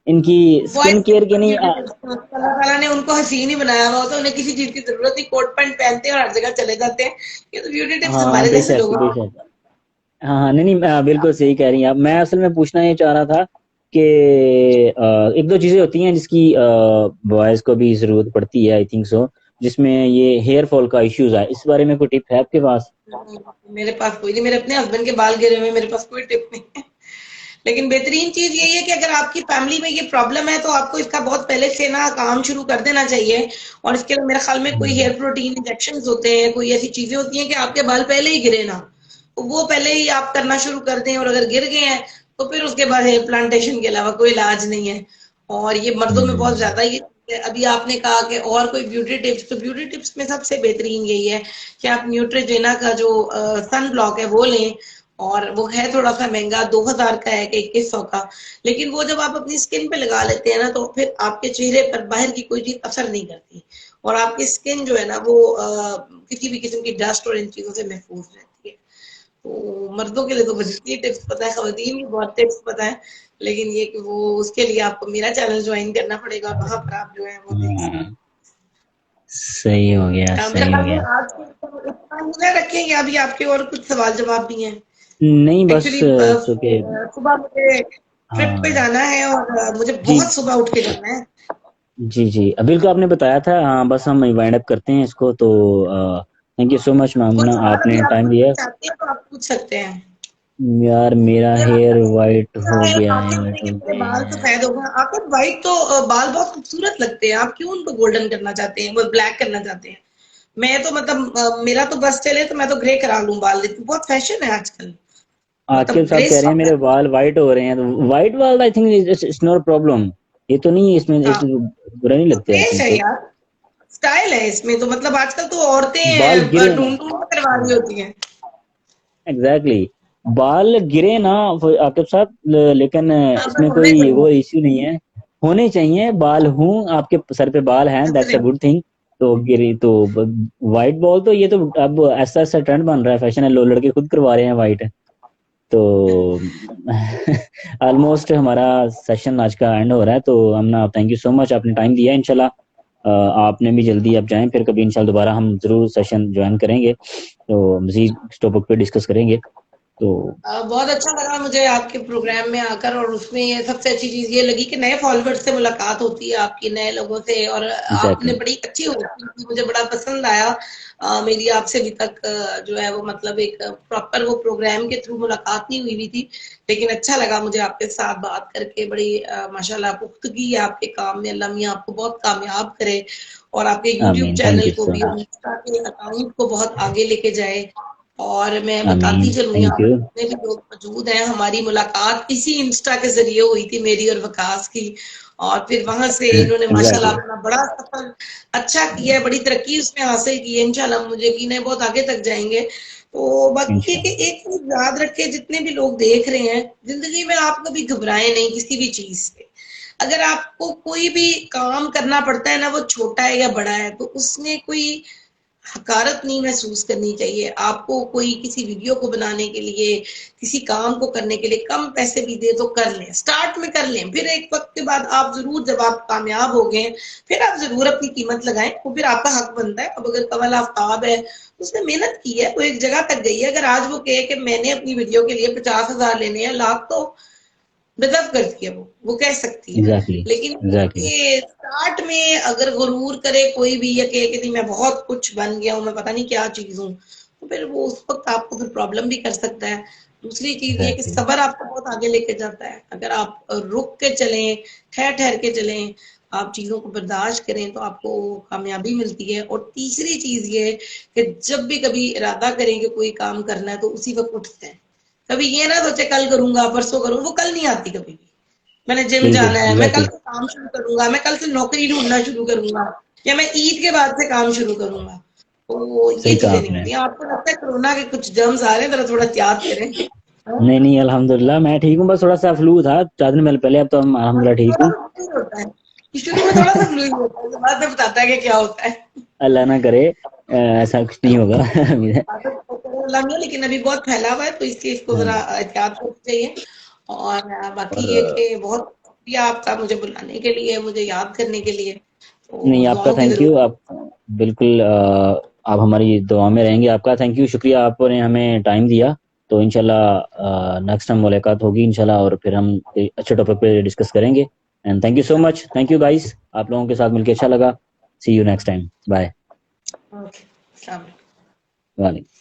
इनकी स्किन बॉयज के केयर के नहीं ब्यूटी टिप्स, अल्लाह ताला ने उनको हसीन ही बनाया हुआ होता है, उन्हें किसी चीज की जरूरत नहीं, कोट पैंट पहनते हैं और हर जगह चले जाते हैं। ये तो ब्यूटी टिप्स हाँ हमारे जैसे बेशक लोगों को। बेशक। हाँ हाँ, नहीं नहीं, बिल्कुल सही कह रही हैं आप। मैं असल में पूछना ये चाह रहा था कि एक दो चीजें होती हैं जिसकी बॉयज को भी जरूरत पड़ती है, आई थिंक सो, जिसमें ये हेयर फॉल का इश्यूज है, इस बारे में कोई टिप है आपके पास? मेरे पास कोई नहीं, मेरे अपने हस्बैंड के बाल गिरे हुए हैं, मेरे पास कोई टिप नहीं है। लेकिन बेहतरीन चीज यही है कि अगर आपकी फैमिली में ये प्रॉब्लम है, तो आपको इसका बहुत पहले से ना काम शुरू कर देना चाहिए। और इसके लिए मेरे ख्याल में कोई हेयर प्रोटीन इंजेक्शन होते हैं, कोई ऐसी चीजें होती हैं कि आपके बाल पहले ही गिरे ना, तो वो पहले ही आप करना शुरू कर दें। और अगर गिर गए हैं, तो फिर उसके बाद हेयर प्लांटेशन के अलावा कोई इलाज नहीं है। और ये मर्दों में बहुत ज्यादा ये, अभी आपने कहा कि और कोई ब्यूटी टिप्स, तो ब्यूटी टिप्स में सबसे बेहतरीन यही है कि आप न्यूट्रोजेना का जो सन ब्लॉक है वो लें। और वो है थोड़ा सा महंगा, 2000 का है कि 2100 का, लेकिन वो जब आप अपनी स्किन पे लगा लेते हैं ना, तो फिर आपके चेहरे पर बाहर की कोई चीज असर नहीं करती, और आपकी स्किन जो है ना वो किसी भी किस्म की डस्ट और इन चीजों से महफूज रहती है। तो मर्दों के लिए तो मुझे इतनी टिप्स पता है, खवातीन की बहुत टिप्स पता है, लेकिन ये कि वो उसके लिए आपको मेरा चैनल ज्वाइन करना पड़ेगा, और वहां पर आप जो है वो देख सकते हाँ, सही हो गया हैं। मेरा सही हो ख्याल गया। में आज के इतना ही ना रखेंगे, अभी आपके और कुछ सवाल जवाब भी हैं। नहीं बस एक्चुअली सो के, सुबह मुझे ट्रिप पे हाँ जाना है, और मुझे जी बहुत सुबह उठ के जाना है। जी जी, बिल्कुल आपने बताया था। हाँ बस हम वाइंड अप करते हैं इसको, तो थैंक यू सो मच कोई मामना, सवाल आपने भी आप टाइम पूछना दिया। चाहते हैं तो आप पूछ सकते हैं। यार मेरा मुझे लगता हेयर है वाइट हो शायद गया आपके है, होने वाइट के हो मेरे गया बाल है। सफेद हो गए, आपके व्हाइट तो बाल बहुत खूबसूरत लगते हैं, आप क्यों उनको गोल्डन करना चाहते हैं, वो ब्लैक करना चाहते हैं? मैं तो मतलब मेरा तो बस चले तो मैं तो ग्रे करा लूं बाल, लेकिन बहुत फैशन है आजकल, आकिब मतलब साहब ग्रे कह रहे हैं सॉफ्ट। मेरे बाल वाइट हो रहे हैं, तो वाइट बाल I think it's not problem, ये तो नहीं है इसमें, हाँ, बुरा नहीं तो लगता आई ग्रेस थिंक है सो। यार, स्टाइल है इसमें तो, मतलब आजकल तो बाल औरतें गिरे ना, ढूंढ ढूंढ कर करवा रही होती हैं। Exactly exactly. बाल गिरे ना आकिब साहब, लेकिन हाँ, इसमें बस होने कोई चाहिए। वो इश्यू नहीं है। होने चाहिए बाल, हूँ आपके सर पे बाल हैं, दैट्स अ गुड थिंग। तो गिरी तो वाइट बॉल, तो ये तो अब ऐसा ऐसा ट्रेंड बन रहा है, फैशन है, लोग लड़के खुद करवा रहे हैं वाइट। तो ऑलमोस्ट हमारा सेशन आज का एंड हो रहा है, तो हमना थैंक यू सो मच, आपने टाइम दिया। इंशाल्लाह आपने भी जल्दी आप जाएं, फिर कभी इंशाल्लाह दोबारा हम जरूर सेशन ज्वाइन करेंगे, तो मजीद इस टॉपिक पे डिस्कस करेंगे। तो बहुत अच्छा लगा मुझे आपके प्रोग्राम में आकर, और उसमें ये सबसे अच्छी चीज ये लगी कि नए फॉलोअर्स से मुलाकात होती है आपकी, नए लोगों से, और आपने एग्जैक्टली, बड़ी अच्छी होस्टिंग की, मुझे बड़ा पसंद आया। मेरी आपसे अभी तक जो है वो मतलब एक प्रॉपर वो प्रोग्राम के थ्रू मुलाकात नहीं हुई हुई थी, लेकिन अच्छा लगा मुझे आपके साथ बात करके। बड़ी माशाल्लाह पुख्तगी है आपके काम में, अल्लाह मियां आपको बहुत कामयाब करे, और आपके यूट्यूब आमीन, थैंक चैनल यू को सो भी और मच। इंस्टा के अकाउंट को बहुत आगे लेके जाए। और मैं बताती आमीन, चलूँ, यहाँ थैंक पर यू। जितने भी लोग मौजूद हैं, हमारी मुलाकात इसी इंस्टा के जरिए हुई थी, मेरी और वकास की। और फिर वहां से इन्होंने माशाल्लाह एग्जैक्टली, अपना बड़ा सफर अच्छा किया है, बड़ी तरक्की उसमें हासिल की है, इंशाल्लाह मुझे यकीन है बहुत आगे तक जाएंगे। तो बाकी ये कि इंशाल्लाह। एक चीज याद रखे, जितने भी लोग देख रहे हैं, जिंदगी में आप कभी घबराए नहीं किसी भी चीज से। अगर आपको कोई भी काम करना पड़ता है ना, वो छोटा है या बड़ा है, तो उसमें कोई हकारत नहीं महसूस करनी चाहिए। आपको कोई किसी वीडियो को बनाने के लिए, किसी काम को करने के लिए कम पैसे भी दे तो कर लें, स्टार्ट में कर लें, फिर एक वक्त के बाद आप जरूर, जब आप कामयाब हो गए फिर आप जरूर अपनी कीमत लगाएं, वो फिर आपका हक बनता है। अब अगर कमल आफ्ताब है, उसने मेहनत की है, वो एक जगह तक गई है, अगर आज वो कहे कि मैंने अपनी वीडियो के लिए 50,000 लेने हैं, लाख, तो डिजर्व करती है, वो कह सकती है। एग्जैक्टली लेकिन एग्जैक्टली ये स्टार्ट में अगर गुरूर करे कोई भी, या कहे कि नहीं मैं बहुत कुछ बन गया हूँ, मैं पता नहीं क्या चीज हूँ, तो फिर वो उस वक्त आपको फिर प्रॉब्लम भी कर सकता है। दूसरी चीज ये कि सब्र आपको बहुत आगे लेके जाता है। अगर आप रुक के चलें, ठहर ठहर के चलें, आप चीजों को बर्दाश्त करें, तो आपको कामयाबी मिलती है। और तीसरी चीज ये कि जब भी कभी इरादा करें कि कोई काम करना है, तो उसी वक्त उठते हैं। कभी ये ना सोचे कल करूंगा, परसों करूंगा, वो कल नहीं आती कभी भी। मैंने जिम बिल्कुल जाना है, मैं कल एग्जैक्टली से काम शुरू करूंगा, मैं कल से नौकरी ढूंढना शुरू करूंगा, या मैं ईद के बाद से काम शुरू करूंगा, तो ये सही कहा चीजें नहीं आपने। होती। आपको लगता है कोरोना के कुछ जर्म्स आ रहे हैं, जरा थोड़ा याद करें। हाँ? नहीं नहीं अल्हम्दुलिल्लाह मैं ठीक हूँ, बस थोड़ा सा फ्लू था 4 दिन पहले, अब तो हम अल्हम्दुलिल्लाह ठीक थोड़ा हूँ। सा flu होता है कि शुरू में, थोड़ा सा फ्लू होता है, बाद में बताता है कि क्या होता है। अल्लाह ना करे ऐसा कुछ नहीं होगा। लेकिन अभी बहुत फैला हुआ है, तो इसलिए इसको हाँ जरा एहतियात करनी चाहिए। और बाकी ये और कि बहुत शुक्रिया आपका मुझे बुलाने के लिए, मुझे याद करने के लिए, नहीं तो आपका दुआओं की थैंक यू, जरूरत। आप बिल्कुल आप हमारी दुआ में रहेंगे। आपका थैंक यू, शुक्रिया, आपने हमें टाइम दिया। तो इंशाल्लाह नेक्स्ट टाइम मुलाकात होगी इंशाल्लाह, और फिर हम कोई अच्छे टॉपिक पे डिस्कस करेंगे। And thank you so much, thank you guys, आप लोगों के साथ मिलकर अच्छा लगा। See you next time, bye. Okay, अस्सलाम वालेकुम। वालेकुम।